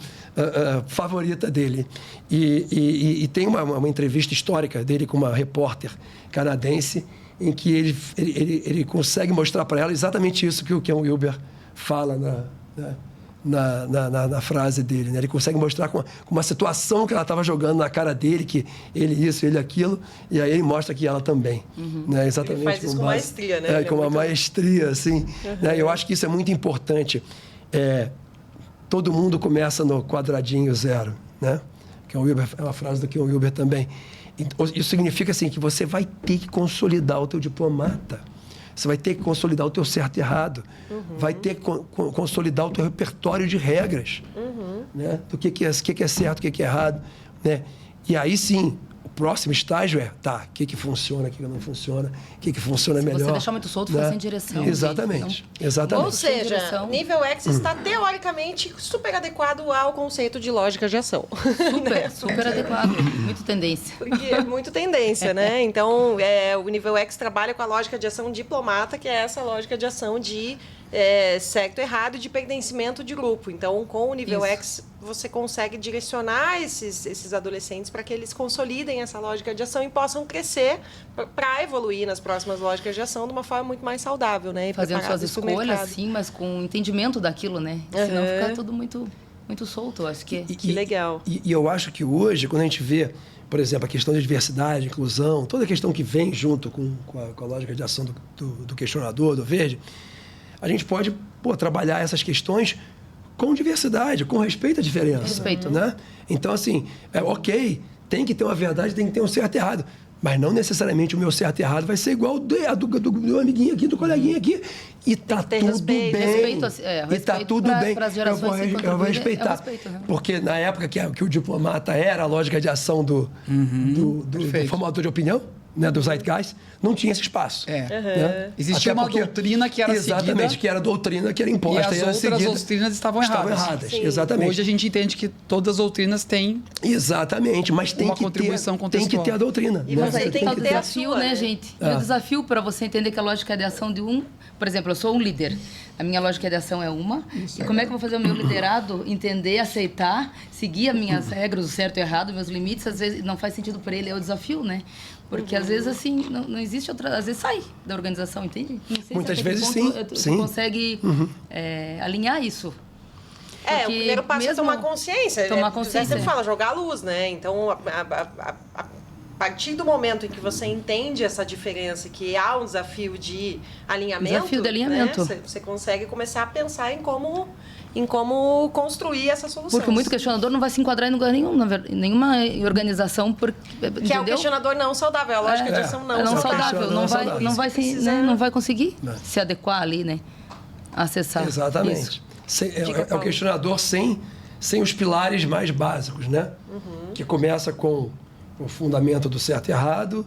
favorita dele. E tem uma entrevista histórica dele com uma repórter canadense em que ele consegue mostrar para ela exatamente isso que o Ken Wilber fala na frase dele, né? Ele consegue mostrar com uma situação que ela estava jogando na cara dele, que ele isso, ele aquilo, e aí ele mostra que ela também. Né? Exatamente. Ele faz isso com maestria, né? Com uma maestria, assim. Né? Eu acho que isso é muito importante. Todo mundo começa no quadradinho zero, né? Ken Wilber, é uma frase do Ken Wilber também. Isso significa assim, que você vai ter que consolidar o teu diplomata. Você vai ter que consolidar o teu certo e errado. Vai ter que consolidar o teu repertório de regras. Né? Do que é certo, o que é errado. Né? E aí sim, o próximo estágio o que funciona, o que não funciona, o que funciona melhor. Se você deixar muito solto, vai sem direção. Exatamente. Exatamente. Ou seja, nível X está teoricamente super adequado ao conceito de lógica de ação. Super adequado. Muito tendência. Porque é muito tendência, né? Então, o nível X trabalha com a lógica de ação diplomata, que é essa lógica de ação de certo, errado e de pertencimento de grupo. Então, com o nível X, você consegue direcionar esses adolescentes para que eles consolidem essa lógica de ação e possam crescer para evoluir nas próximas lógicas de ação de uma forma muito mais saudável, né? E fazendo suas escolhas, sim, mas com entendimento daquilo, né? Senão fica tudo muito, muito solto, acho que... Que legal. E eu acho que hoje, quando a gente vê, por exemplo, a questão de diversidade, inclusão, toda a questão que vem junto com a lógica de ação do questionador, do Verde, a gente pode trabalhar essas questões com diversidade, com respeito à diferença. Respeito. Né? Então, assim, ok, tem que ter uma verdade, tem que ter um certo e errado. Mas não necessariamente o meu certo e errado vai ser igual do amiguinho aqui, do coleguinha aqui. E tá tudo bem. E tá tudo bem. Eu vou respeitar. Porque na época que o diplomata era a lógica de ação do formador de opinião, né, do Zeitgeist, não tinha esse espaço. Né? Existia uma doutrina que era exatamente, seguida, que era a doutrina que era imposta. E as outras doutrinas estavam erradas. Exatamente. Hoje a gente entende que todas as doutrinas têm exatamente, mas tem uma que contribuição tem que ter a doutrina. E você tem que ter desafio, né, gente? E o desafio para você entender que a lógica de ação de por exemplo, eu sou um líder. A minha lógica de ação é uma. E como é que eu vou fazer o meu liderado entender, aceitar, seguir as minhas regras, o certo e o errado, meus limites? Às vezes não faz sentido para ele, é o desafio, né? Porque às vezes, assim, não existe outra... Às vezes sai da organização, entende? Não sei muitas se vezes, você consegue alinhar isso. Porque o primeiro passo é tomar consciência. Tomar consciência. Você fala, jogar a luz, né? Então, a partir do momento em que você entende essa diferença, que há um desafio de alinhamento... Desafio de alinhamento. Né? Você consegue começar a pensar em como construir essa solução. Porque muito questionador não vai se enquadrar em lugar nenhum, em nenhuma organização. Que entendeu? é o questionador não saudável, a lógica de ação não saudável. Não vai conseguir se adequar ali, né? Acessar. Exatamente. É o questionador sem os pilares mais básicos, né? Que começa com o fundamento do certo e errado,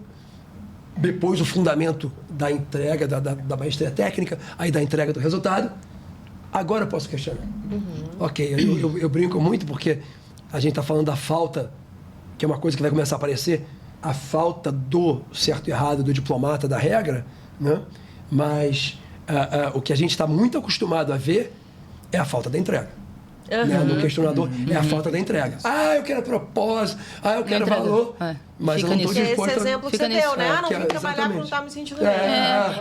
depois o fundamento da entrega, da maestria técnica, aí da entrega do resultado. Agora eu posso questionar. Ok, eu brinco muito porque a gente está falando da falta, que é uma coisa que vai começar a aparecer, a falta do certo e errado, do diplomata, da regra, né? Mas o que a gente está muito acostumado a ver é a falta da entrega. Né? No questionador é a falta da entrega. Eu quero propósito, eu quero valor, mas eu não estou disposto... Esse exemplo que você deu, né? Não vim trabalhar porque não está me sentindo bem.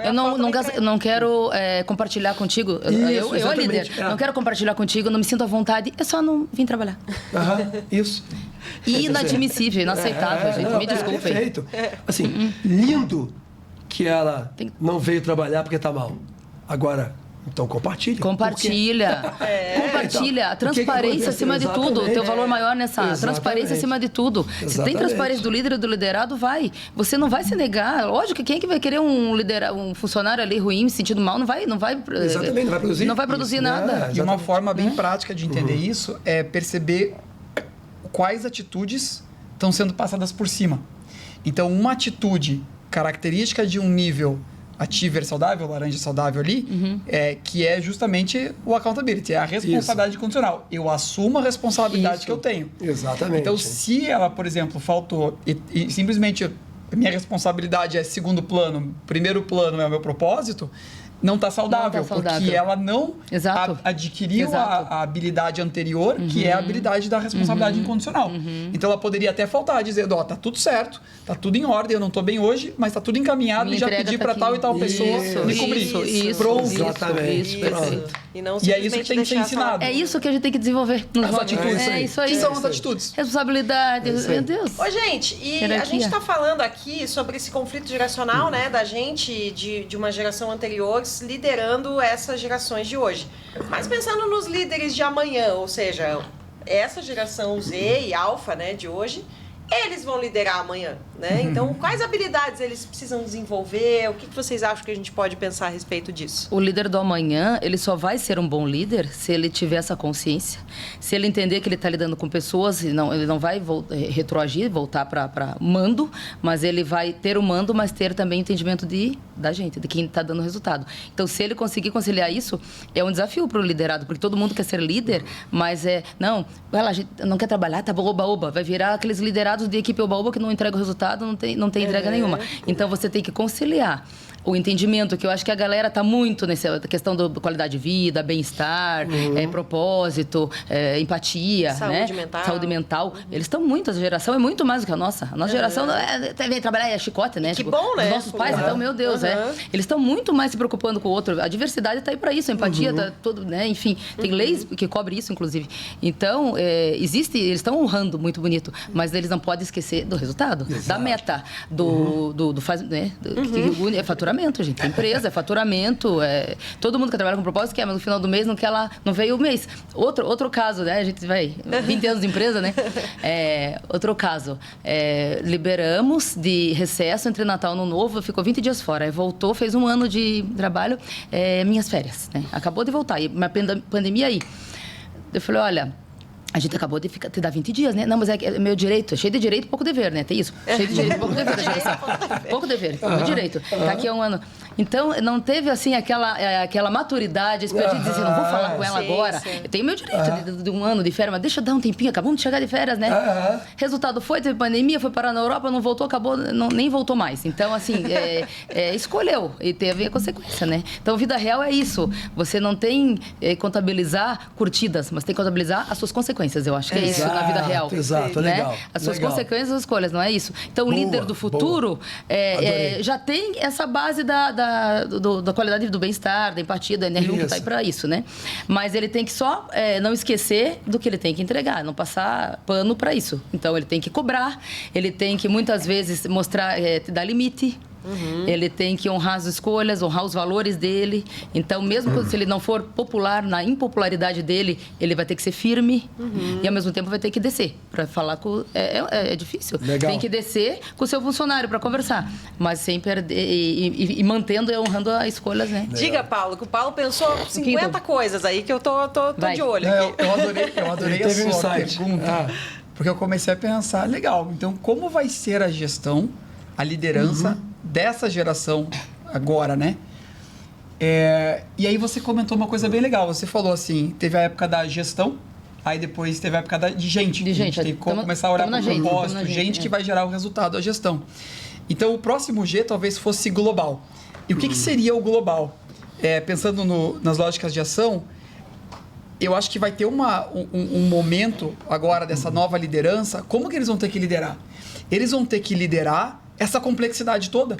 Eu não quero compartilhar contigo. Eu líder, não quero compartilhar contigo, não me sinto à vontade, eu só não vim trabalhar. Isso. Inadmissível, inaceitável, gente. Me desculpem. Perfeito. Assim, lindo que ela não veio trabalhar porque está mal. Agora... Então, compartilha. Compartilha. Compartilha. A transparência acima de tudo. O teu valor maior nessa transparência acima de tudo. Se tem transparência do líder e do liderado, vai. Você não vai se negar. Lógico, quem é que vai querer um funcionário ali ruim, me sentindo mal, não vai exatamente, não vai produzir. Não vai produzir nada. E uma forma bem prática de entender isso é perceber quais atitudes estão sendo passadas por cima. Então, uma atitude característica de um nível ativer saudável, laranja saudável ali, que é justamente o accountability, é a responsabilidade condicional. Eu assumo a responsabilidade que eu tenho. Exatamente. Então, se ela, por exemplo, faltou e simplesmente minha responsabilidade é segundo plano, primeiro plano é o meu propósito, não está saudável, porque ela não adquiriu a habilidade anterior, que é a habilidade da responsabilidade incondicional. Então, ela poderia até faltar, dizendo, tá tudo certo, tá tudo em ordem, eu não estou bem hoje, mas tá tudo encaminhado e já pedi para tal e tal pessoa me cobrir. Pronto. Exatamente. Pronto. E é isso que tem que ser ensinado. É isso que a gente tem que desenvolver. As atitudes. É isso aí. Que são as atitudes? Responsabilidade. Meu Deus. Ô, gente, e a gente está falando aqui sobre esse conflito geracional, né? Da gente, de uma geração anterior, liderando essas gerações de hoje. Mas pensando nos líderes de amanhã, ou seja, essa geração Z e Alfa, né, de hoje, eles vão liderar amanhã, né? Então, quais habilidades eles precisam desenvolver? O que vocês acham que a gente pode pensar a respeito disso? O líder do amanhã, ele só vai ser um bom líder se ele tiver essa consciência, se ele entender que ele está lidando com pessoas, ele não vai retroagir, voltar para mando, mas ele vai ter o mando, mas ter também entendimento da gente, de quem está dando resultado. Então, se ele conseguir conciliar isso, é um desafio para o liderado, porque todo mundo quer ser líder, mas vai lá, a gente não quer trabalhar, tá oba-oba, vai virar aqueles liderados de equipe oba-oba que não entrega o resultado, não tem entrega nenhuma. Então, você tem que conciliar o entendimento, que eu acho que a galera está muito nessa questão da qualidade de vida, bem-estar, propósito, empatia, saúde mental. Eles estão muito, essa geração é muito mais do que a nossa. A nossa geração vem trabalhar é chicote, né? Que bom, né? Os nossos pais, então, meu Deus, eles estão muito mais se preocupando com o outro. A diversidade está aí para isso, a empatia, tá tudo, né? Enfim, tem leis que cobrem isso, inclusive. Então, eles estão honrando muito bonito, mas eles não podem esquecer do resultado, da meta, que une faturamento, gente. É empresa, é faturamento, todo mundo que trabalha com propósito quer, mas no final do mês não veio o mês. Outro caso, né? A gente vai 20 anos de empresa, né? Outro caso. Liberamos de recesso entre Natal e Ano Novo, ficou 20 dias fora. Aí voltou, fez um ano de trabalho, minhas férias, né? Acabou de voltar, e uma pandemia aí. Eu falei, olha, a gente acabou de te dar 20 dias, né? Não, mas é meu direito. Cheio de direito, pouco dever, né? Tem isso. Cheio de direito, pouco dever. Pouco dever, meu direito. Tá aqui há um ano. Então, não teve, assim, aquela maturidade, esse período de dizer, não vou falar com ela agora. Eu tenho meu direito de um ano de férias, mas deixa eu dar um tempinho, acabamos de chegar de férias, né? Resultado teve pandemia, foi parar na Europa, não voltou, acabou, nem voltou mais. Então, assim, escolheu e teve a consequência, né? Então, vida real é isso. Você não tem contabilizar curtidas, mas tem que contabilizar as suas consequências. Eu acho que é isso na vida real. Exato, né? legal. As suas consequências, as escolhas, não é isso? Então, o líder do futuro já tem essa base da qualidade do bem-estar, da empatia, da NR1 que está aí para isso, né? Mas ele tem que só não esquecer do que ele tem que entregar, não passar pano para isso. Então, ele tem que cobrar, ele tem que, muitas vezes, mostrar, dar limite. Ele tem que honrar as escolhas, honrar os valores dele. Então, mesmo se ele não for popular, na impopularidade dele, ele vai ter que ser firme e, ao mesmo tempo, vai ter que descer para falar com... É difícil. Legal. Tem que descer com o seu funcionário para conversar, mas sem perder e mantendo e honrando as escolhas, né? Legal. Diga, Paulo, que o Paulo pensou 50 coisas aí que eu tô de olho aqui. Eu adorei a sua pergunta, porque eu comecei a pensar, legal, então como vai ser a gestão, a liderança dessa geração agora, né? E aí você comentou uma coisa bem legal. Você falou assim, teve a época da gestão, aí depois teve a época de gente. De gente. Tem que começar a olhar para o propósito, gente que vai gerar o resultado, a gestão. Então, o próximo G talvez fosse global. E o que seria o global? Pensando nas lógicas de ação, eu acho que vai ter um momento agora dessa nova liderança. Como que eles vão ter que liderar? Eles vão ter que liderar essa complexidade toda.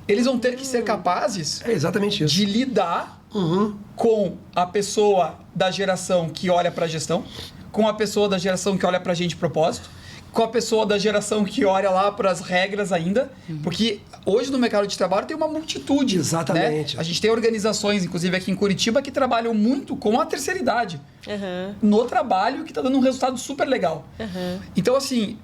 Eles vão ter que ser capazes exatamente isso. de lidar com a pessoa da geração que olha para a gestão, com a pessoa da geração que olha para a gente de propósito, com a pessoa da geração que olha lá para as regras ainda, porque hoje no mercado de trabalho tem uma multitude. Exatamente. Né? A gente tem organizações, inclusive aqui em Curitiba, que trabalham muito com a terceira idade. No trabalho, que está dando um resultado super legal. Então, assim,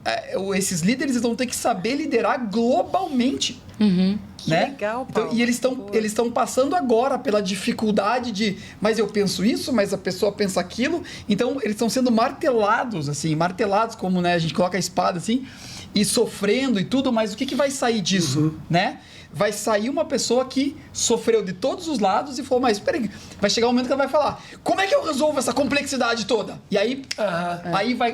esses líderes vão ter que saber liderar globalmente. Que né? legal, Paulo. Então, e eles estão passando agora pela dificuldade de, mas eu penso isso, mas a pessoa pensa aquilo. Então, eles estão sendo martelados, assim, como, né, a gente coloca a espada, assim, e sofrendo e tudo, mas o que vai sair disso, né? Vai sair uma pessoa que sofreu de todos os lados e falou, mas peraí, vai chegar um momento que ela vai falar, como é que eu resolvo essa complexidade toda? E aí,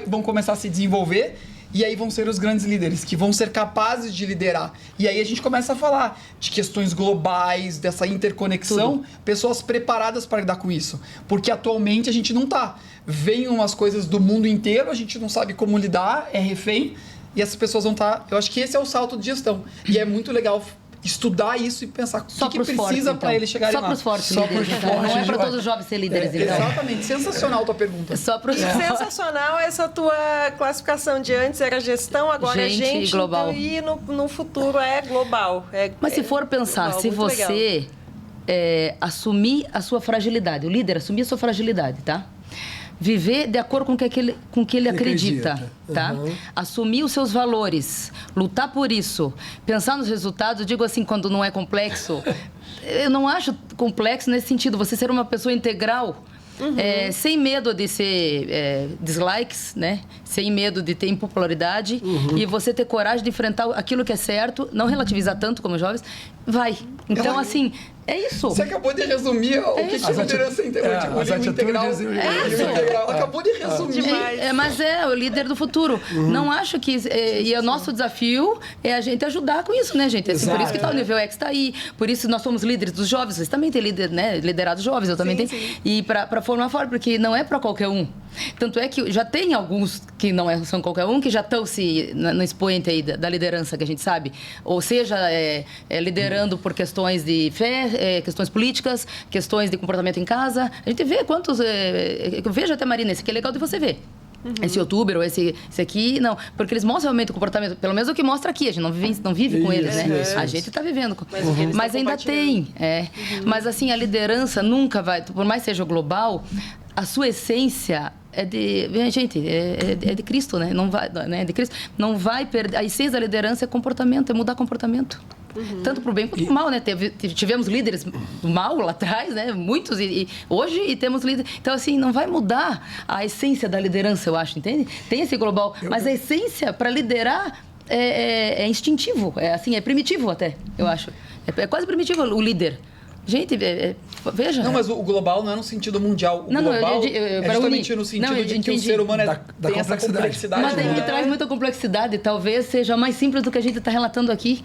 vão começar a se desenvolver. E aí vão ser os grandes líderes, que vão ser capazes de liderar. E aí a gente começa a falar de questões globais, dessa interconexão, pessoas preparadas para lidar com isso. Porque atualmente a gente não tá. Vem umas coisas do mundo inteiro, a gente não sabe como lidar, é refém, e essas pessoas vão estar... Eu acho que esse é o salto de gestão. E é muito legal estudar isso e pensar o que precisa para eles chegarem lá. Só para os fortes líderes, então. Não é para todos os jovens ser líderes, então. Exatamente. Sensacional a tua pergunta. Só para os Sensacional essa tua classificação de antes era gestão, agora é gente global. Então, e no futuro é global. Mas se for pensar, global, se você assumir a sua fragilidade, o líder assumir a sua fragilidade, tá? Viver de acordo com o que ele acredita, tá? Assumir os seus valores, lutar por isso, pensar nos resultados. Eu digo assim, quando não é complexo, eu não acho complexo nesse sentido. Você ser uma pessoa integral, sem medo de ser dislikes, né? Sem medo de ter impopularidade, e você ter coragem de enfrentar aquilo que é certo, não relativizar tanto como jovens, vai. Então, assim, é isso. Você acabou de resumir o que é liderança integral. Acabou de resumir. Mas é o líder do futuro. Não acho que... E o nosso desafio é a gente ajudar com isso, né, gente? Assim, por isso que tá, o nível X está aí. Por isso nós somos líderes dos jovens. Vocês também têm liderados jovens, eu também tenho. E para formar fora, porque não é para qualquer um. Tanto é que já tem alguns que não são qualquer um, que já estão no expoente aí da liderança, que a gente sabe. Ou seja, liderando por questões de fé, questões políticas, questões de comportamento em casa. A gente vê quantos... eu vejo até, Marina, esse aqui é legal de você ver. Esse youtuber ou esse aqui, não. Porque eles mostram realmente o comportamento, pelo menos o que mostra aqui. A gente não vive com eles, né? A gente está vivendo. Mas ainda tem. Mas assim, a liderança nunca vai... Por mais que seja global, a sua essência... é de Cristo, né? Não vai, né? É de Cristo. Não vai perder. A essência da liderança é comportamento, é mudar comportamento. Tanto para o bem quanto para o mal, né? Tivemos líderes do mal lá atrás, né? Muitos, e hoje temos líderes. Então, assim, não vai mudar a essência da liderança, eu acho, entende? Tem esse global, mas a essência para liderar é instintivo, é primitivo até, eu acho. É quase primitivo o líder. Gente, veja. Não, mas o global não é no sentido mundial. O global é justamente no sentido de que o ser humano tem essa complexidade. Mas que traz muita complexidade. Talvez seja mais simples do que a gente está relatando aqui.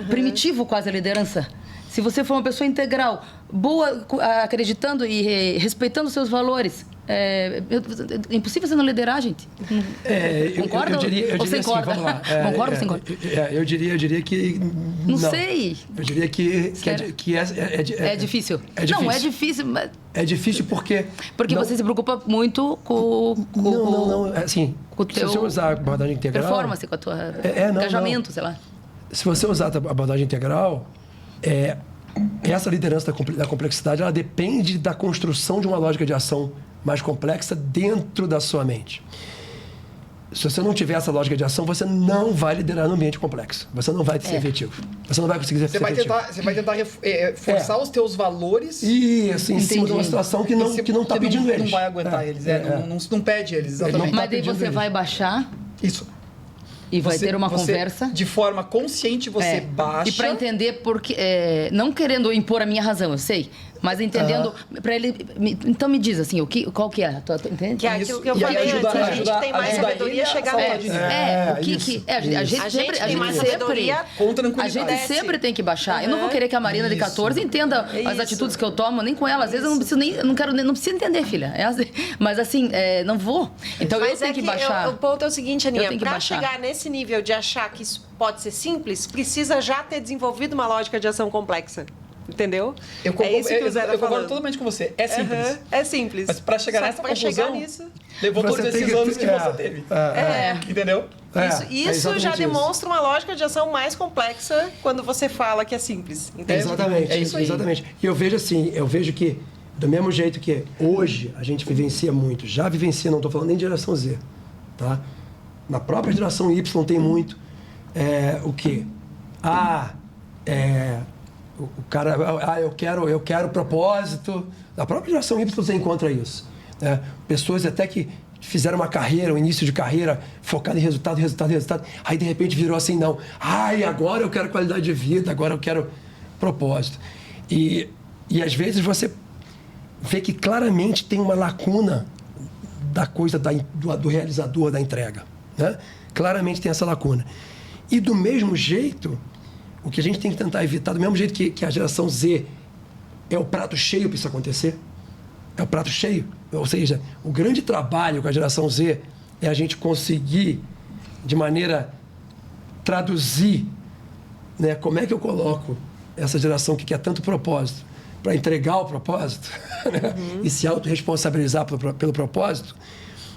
Primitivo quase a liderança. Se você for uma pessoa integral, boa, acreditando e respeitando os seus valores, é impossível você não liderar, gente. Concorda? Eu diria ou você assim, concorda? vamos lá. Concorda ou você concorda? Eu diria que... Não sei. Eu diria que é difícil. É difícil. Não, é difícil, mas... É difícil porque... Porque você se preocupa muito com... Não. Assim, se você usar a abordagem integral... Performance, com a tua... engajamento, sei lá. Se você usar a abordagem integral... essa liderança da complexidade, ela depende da construção de uma lógica de ação mais complexa dentro da sua mente. Se você não tiver essa lógica de ação, você não vai liderar no ambiente complexo. Você não vai ser efetivo. Você não vai conseguir ser efetivo. Você vai tentar forçar os teus valores... Isso, em cima de uma situação que não está pedindo eles. Não vai aguentar eles. Não pede eles, exatamente. Mas daí você vai baixar... Isso. E vai ter uma conversa. De forma consciente, você baixa. E para entender, porque. Não querendo impor a minha razão, eu sei. Mas entendendo. Para ele. Então me diz assim, qual que é? Entende? Que é aquilo que eu falei antes. A gente tem mais sabedoria chegar longe. A gente tem mais sabedoria. A gente sempre tem que baixar. Eu não vou querer que a Marina de 14 entenda as atitudes que eu tomo, nem com ela. Às vezes eu não preciso nem. Não precisa entender, filha. Mas assim, não vou. Então eu tenho que baixar. O ponto é o seguinte, Aninha. Para chegar nesse nível de achar que isso pode ser simples, precisa já ter desenvolvido uma lógica de ação complexa. Entendeu? Eu concordo totalmente com você. É simples. É simples. Mas para chegar nessa conclusão, levou todos esses anos que você teve. Entendeu? Isso já demonstra uma lógica de ação mais complexa quando você fala que é simples. Entende? Exatamente. Exatamente. E eu vejo assim, que do mesmo jeito que hoje a gente vivencia muito, já vivencia, não estou falando nem de geração Z, tá? Na própria geração Y tem muito. O quê? O cara, eu quero propósito. Na própria geração Y você encontra isso. Né? Pessoas até que fizeram uma carreira, um início de carreira focado em resultado. Aí, de repente, virou assim, não. Agora eu quero qualidade de vida, agora eu quero propósito. E às vezes você vê que claramente tem uma lacuna da coisa do realizador da entrega. Né? Claramente tem essa lacuna. E do mesmo jeito, o que a gente tem que tentar evitar, do mesmo jeito que a geração Z é o prato cheio para isso acontecer, é o prato cheio. Ou seja, o grande trabalho com a geração Z é a gente conseguir, de maneira traduzir, né, como é que eu coloco essa geração que quer tanto propósito para entregar o propósito, né, e se autorresponsabilizar pelo propósito.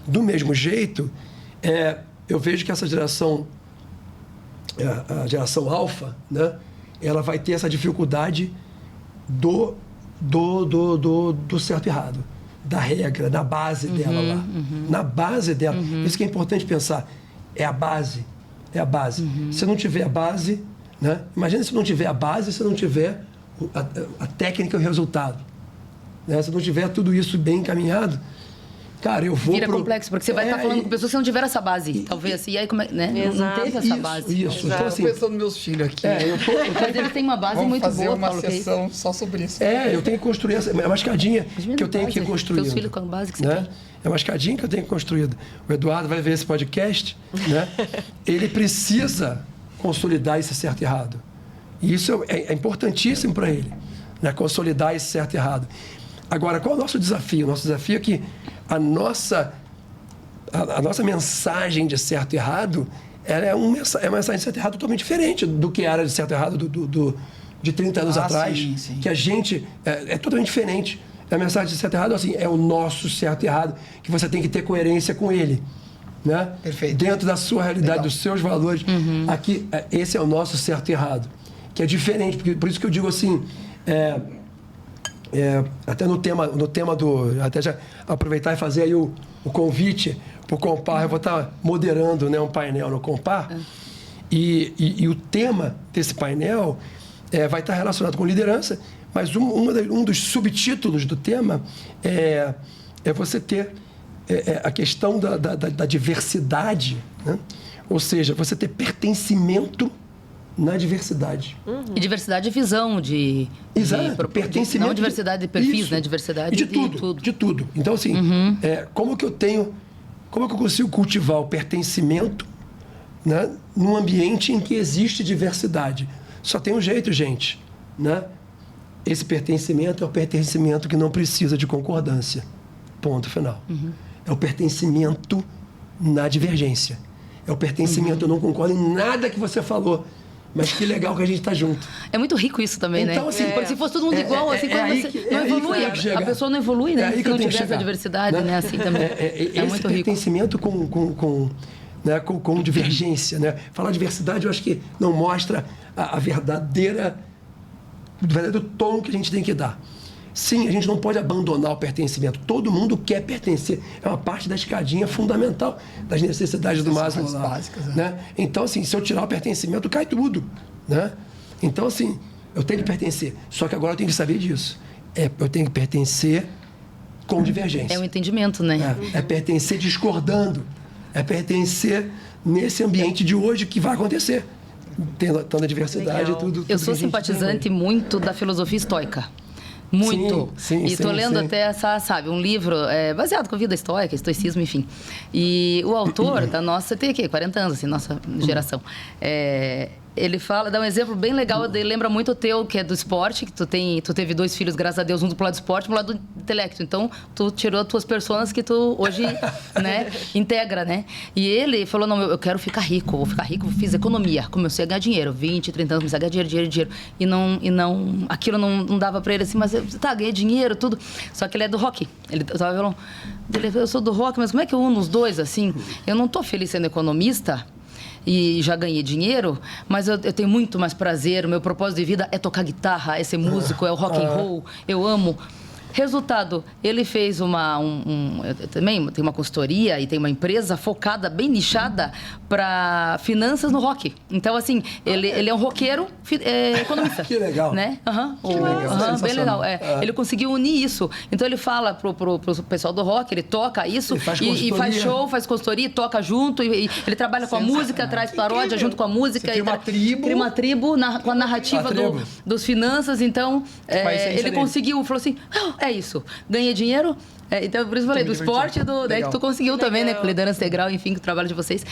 Do mesmo jeito, eu vejo que essa geração, a geração alfa, né, ela vai ter essa dificuldade do certo e errado, da regra, da base dela lá. Na base dela. Isso que é importante pensar. É a base. É a base. Se não tiver a base, né? Imagina se não tiver a base, se não tiver a técnica e o resultado. Né? Se não tiver tudo isso bem encaminhado, cara, eu vou... Vira complexo, porque você vai estar falando com pessoas que não tiveram essa base, talvez. E aí, como é, né? Não teve essa base. Isso. Então, assim, pensando nos meus filhos aqui. Mas eles têm uma base muito boa, Paulo. Vamos fazer uma sessão sessão só sobre isso. Eu tenho que construir uma escadinha que eu tenho que construir. Teus filhos com a base que você tem. É uma escadinha que eu tenho construído. O Eduardo vai ver esse podcast, né? Ele precisa consolidar esse certo e errado. E isso é importantíssimo para ele, né? Consolidar esse certo e errado. Agora, qual é o nosso desafio? O nosso desafio é que a nossa mensagem de certo e errado, ela é uma mensagem de certo e errado totalmente diferente do que era de certo e errado de 30 anos atrás. Sim. Que a gente... É totalmente diferente. A mensagem de certo e errado, assim, é o nosso certo e errado, que você tem que ter coerência com ele. Né? Perfeito. Dentro da sua realidade, Legal. dos seus valores. Aqui, esse é o nosso certo e errado. Que é diferente, por isso que eu digo assim... até no tema do... Até já aproveitar e fazer aí o convite para o Compar. Eu vou estar moderando, né, um painel no Compar. E o tema desse painel vai estar relacionado com liderança, mas um dos subtítulos do tema é você ter a questão da diversidade, né? Ou seja, você ter pertencimento na diversidade. E diversidade de visão, Exato, pertencimento. Não diversidade de perfis, isso. né? Diversidade de tudo. De tudo. Então, assim, como que eu consigo cultivar o pertencimento, né, num ambiente em que existe diversidade? Só tem um jeito, gente, né? Esse pertencimento é o pertencimento que não precisa de concordância. Ponto final. É o pertencimento na divergência. É o pertencimento, eu não concordo em nada que você falou, mas que legal que a gente está junto. É muito rico isso também, então, né? assim, porque se fosse todo mundo igual, assim, quando você não evolui, a pessoa não evolui, né? Se não tiver essa diversidade, né? Assim também. É muito rico. Esse pertencimento com divergência, né? Falar diversidade, eu acho que não mostra o verdadeiro tom que a gente tem que dar. Sim, a gente não pode abandonar o pertencimento. Todo mundo quer pertencer. É uma parte da escadinha fundamental das necessidades do Maslow. Básicas, né? Então, assim, se eu tirar o pertencimento, cai tudo. Né? Então, assim, eu tenho que pertencer. Só que agora eu tenho que saber disso. Eu tenho que pertencer com divergência. É um entendimento, né? É pertencer discordando. É pertencer nesse ambiente de hoje que vai acontecer. Tendo a diversidade e tudo. Eu sou simpatizante muito da filosofia estoica. Muito. Sim, e tô lendo até um livro baseado com a vida estoica, estoicismo, enfim. E o autor da nossa... Tem aqui, 40 anos, assim, nossa geração. Ele dá um exemplo bem legal, ele lembra muito o teu, que é do esporte, que tu teve 2 filhos, graças a Deus, um pro lado do esporte e um pro lado do intelecto. Então, tu tirou as tuas personas que tu hoje, né, integra, né? E ele falou, não, eu quero ficar rico, vou ficar rico, fiz economia, comecei a ganhar dinheiro, 20, 30 anos, comecei a ganhar dinheiro. E não aquilo não dava pra ele assim, mas ganhei dinheiro, tudo. Só que ele é do rock. Ele tava falando, eu sou do rock, mas como é que eu uno os dois, assim? Eu não tô feliz sendo economista, e já ganhei dinheiro, mas eu tenho muito mais prazer. O meu propósito de vida é tocar guitarra, é ser músico, é o rock and roll. Eu amo. Resultado, ele fez eu também tem uma consultoria e tem uma empresa focada, bem nichada, para finanças no rock. Então, assim, ele é um roqueiro economista. Que legal. Né? Que legal. Bem legal. Ele conseguiu unir isso. Então, ele fala pro pessoal do rock, ele toca isso e faz show, faz consultoria, toca junto. E ele trabalha com a música, traz paródia junto com a música. Cria uma tribo. Cria uma tribo com a narrativa dos finanças. Então, ele conseguiu, falou assim... é isso. Ganhei dinheiro. Então, por isso eu falei, do esporte, que tu conseguiu também, né? Com liderança integral, enfim, com o trabalho de vocês,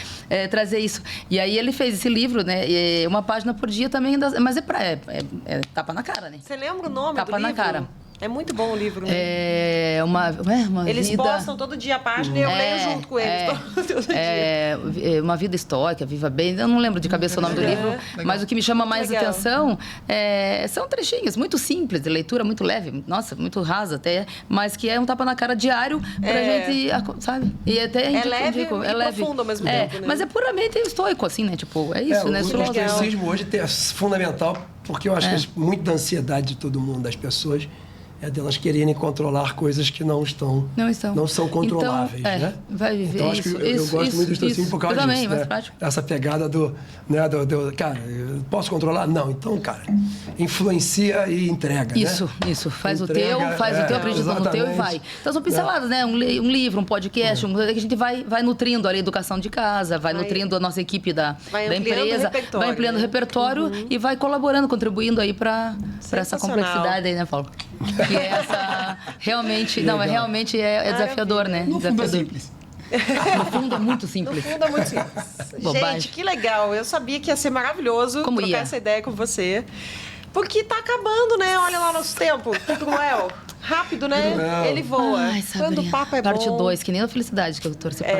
trazer isso. E aí ele fez esse livro, né? E uma página por dia também, mas é tapa na cara, né? Você lembra o nome tapa do livro? Tapa na cara. É muito bom o livro, né? Eles vida... postam todo dia a página e eu leio junto com eles todo dia. Uma vida estoica, viva bem. Eu não lembro de cabeça o nome do livro, mas o que me chama mais atenção são trechinhos muito simples, de leitura muito leve, nossa, muito rasa até, mas que é um tapa na cara diário pra gente, sabe? E até indico, é leve e profundo ao mesmo tempo, né? Mas é puramente estoico, assim, né? Tipo, é isso, né? O estoicismo hoje é fundamental, porque eu acho que muito da ansiedade de todo mundo, das pessoas, é delas quererem controlar coisas que não são controláveis, né? Vai viver então, acho que eu gosto muito do estoicismo por causa disso, né? Essa pegada cara, eu posso controlar? Não, então, cara, influencia e entrega, Isso. Faz entrega, o teu, acredita no teu e vai. Então, são pinceladas, né? Um livro, um podcast, que a gente vai nutrindo a educação de casa, vai nutrindo a nossa equipe da empresa, vai ampliando o repertório e vai colaborando, contribuindo aí para essa complexidade aí, né, Paulo? Que é essa... Realmente... Não, realmente é desafiador, né? No fundo é simples. No fundo é muito simples. No fundo é muito simples. Gente, que legal. Eu sabia que ia ser maravilhoso trocar essa ideia com você. Porque tá acabando, né? Olha lá nosso tempo. Que cruel. Rápido, né? Ele voa. Ai, quando o papo é parte bom. 2, que nem a felicidade que eu torci parte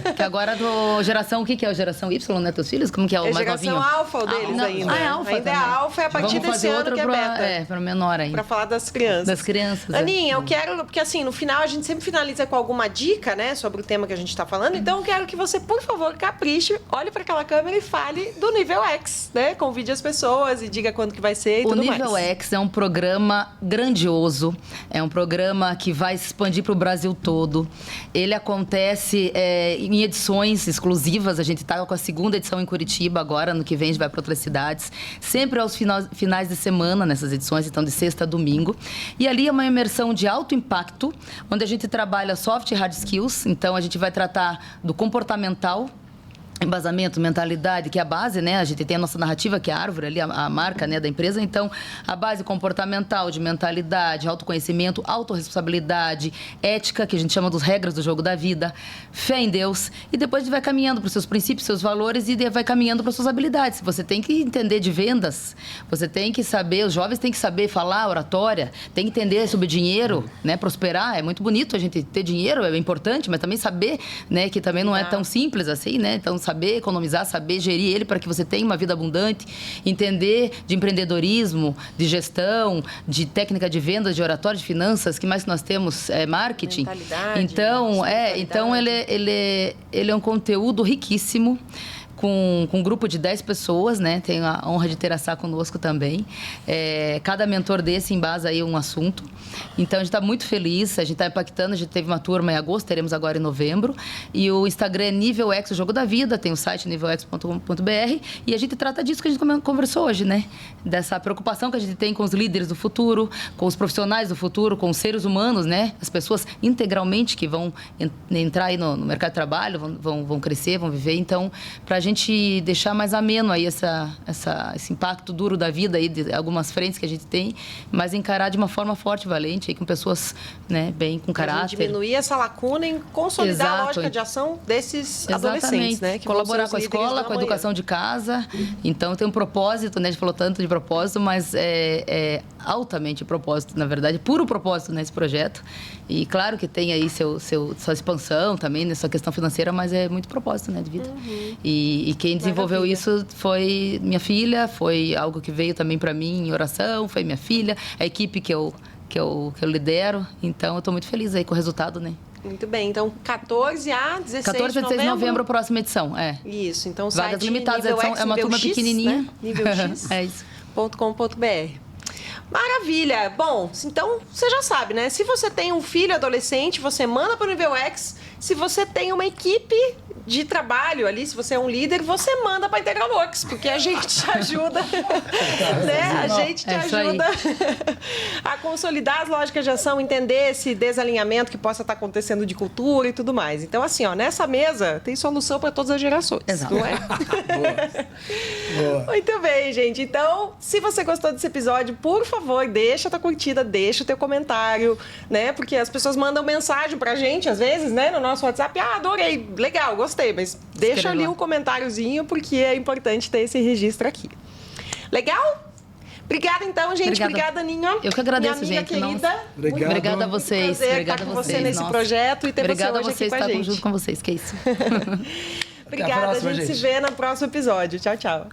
2. Que agora do geração... O que é a geração Y, né? Teus filhos? Como que é o mais novinho? É geração alfa o deles ainda. É alfa ainda também. É alfa, é a partir desse ano que é beta. Para o menor ainda. Pra falar das crianças. Das crianças. Aninha, eu quero... Porque assim, no final a gente sempre finaliza com alguma dica, né? Sobre o tema que a gente tá falando. Então eu quero que você, por favor, capriche, olhe para aquela câmera e fale do Nível X, né? Convide as pessoas e diga quando que vai ser e tudo mais. O Nível X é um programa grandioso. É um programa que vai se expandir para o Brasil todo. Ele acontece em edições exclusivas. A gente está com a segunda edição em Curitiba agora. Ano que vem a gente vai para outras cidades. Sempre aos finais de semana nessas edições. Então, de sexta a domingo. E ali é uma imersão de alto impacto, onde a gente trabalha soft e hard skills. Então, a gente vai tratar do comportamental, embasamento, mentalidade, que é a base, né? A gente tem a nossa narrativa, que é a árvore ali, a marca, né, da empresa. Então, a base comportamental, de mentalidade, autoconhecimento, autorresponsabilidade, ética, que a gente chama dos regras do jogo da vida, fé em Deus. E depois a gente vai caminhando para os seus princípios, seus valores e vai caminhando para as suas habilidades. Você tem que entender de vendas, você tem que saber, os jovens têm que saber falar oratória, tem que entender sobre dinheiro, né? Prosperar. É muito bonito a gente ter dinheiro, é importante, mas também saber, né, que também não é tão simples assim, né? Então, saber economizar, saber gerir ele para que você tenha uma vida abundante, entender de empreendedorismo, de gestão, de técnica de vendas, de oratória, de finanças, que mais que nós temos? Marketing. Então ele é um conteúdo riquíssimo. Com um grupo de 10 pessoas, né? Tenho a honra de ter a Sá conosco também. Cada mentor desse embasa aí um assunto. Então, a gente está muito feliz, a gente está impactando. A gente teve uma turma em agosto, teremos agora em novembro. E o Instagram é Nível X, o Jogo da Vida. Tem o site nivelx.com.br. E a gente trata disso que a gente conversou hoje, né? Dessa preocupação que a gente tem com os líderes do futuro, com os profissionais do futuro, com os seres humanos, né? As pessoas integralmente que vão entrar aí no mercado de trabalho, vão crescer, vão viver. Então, para a gente deixar mais ameno aí esse impacto duro da vida aí, de algumas frentes que a gente tem, mas encarar de uma forma forte, valente, aí, com pessoas, né, bem, com caráter. Diminuir essa lacuna e consolidar a lógica de ação desses adolescentes, né? Que colaborar com a escola, com a educação de casa. Então, tem um propósito, né? A gente falou tanto de propósito, mas é altamente propósito, na verdade, puro propósito nesse projeto. E claro que tem aí sua expansão também, nessa questão financeira, mas é muito propósito, né, de vida. E quem desenvolveu isso foi minha filha, foi algo que veio também para mim em oração, foi minha filha, a equipe que eu lidero. Então, eu estou muito feliz aí com o resultado, né? Muito bem. Então, 14 a 16 14 a 16 de novembro, próxima edição. Isso. Então, vagas limitadas, é uma turma pequenininha. Né? Nível X. É isso. .com.br. Maravilha! Bom, então você já sabe, né? Se você tem um filho adolescente, você manda para o Nível X. Se você tem uma equipe de trabalho ali, se você é um líder, você manda para a Integral Works, porque a gente te ajuda, né? A gente te ajuda a consolidar as lógicas de ação, entender esse desalinhamento que possa estar acontecendo de cultura e tudo mais. Então, assim, ó, nessa mesa tem solução para todas as gerações. Exato. Não é? Boa. Muito bem, gente. Então, se você gostou desse episódio, por favor, favor, deixa a tua curtida, deixa o teu comentário, né? Porque as pessoas mandam mensagem pra gente, às vezes, né? No nosso WhatsApp, adorei, legal, gostei, mas deixa ali um comentáriozinho, porque é importante ter esse registro aqui. Legal? Obrigada, então, gente. Obrigada, Aninha. Eu que agradeço, minha gente. Querida. Obrigada a vocês. Obrigada a você nesse projeto e ter você hoje aqui com a gente. Junto com vocês, que é isso. Obrigada, a gente se vê no próximo episódio. Tchau, tchau.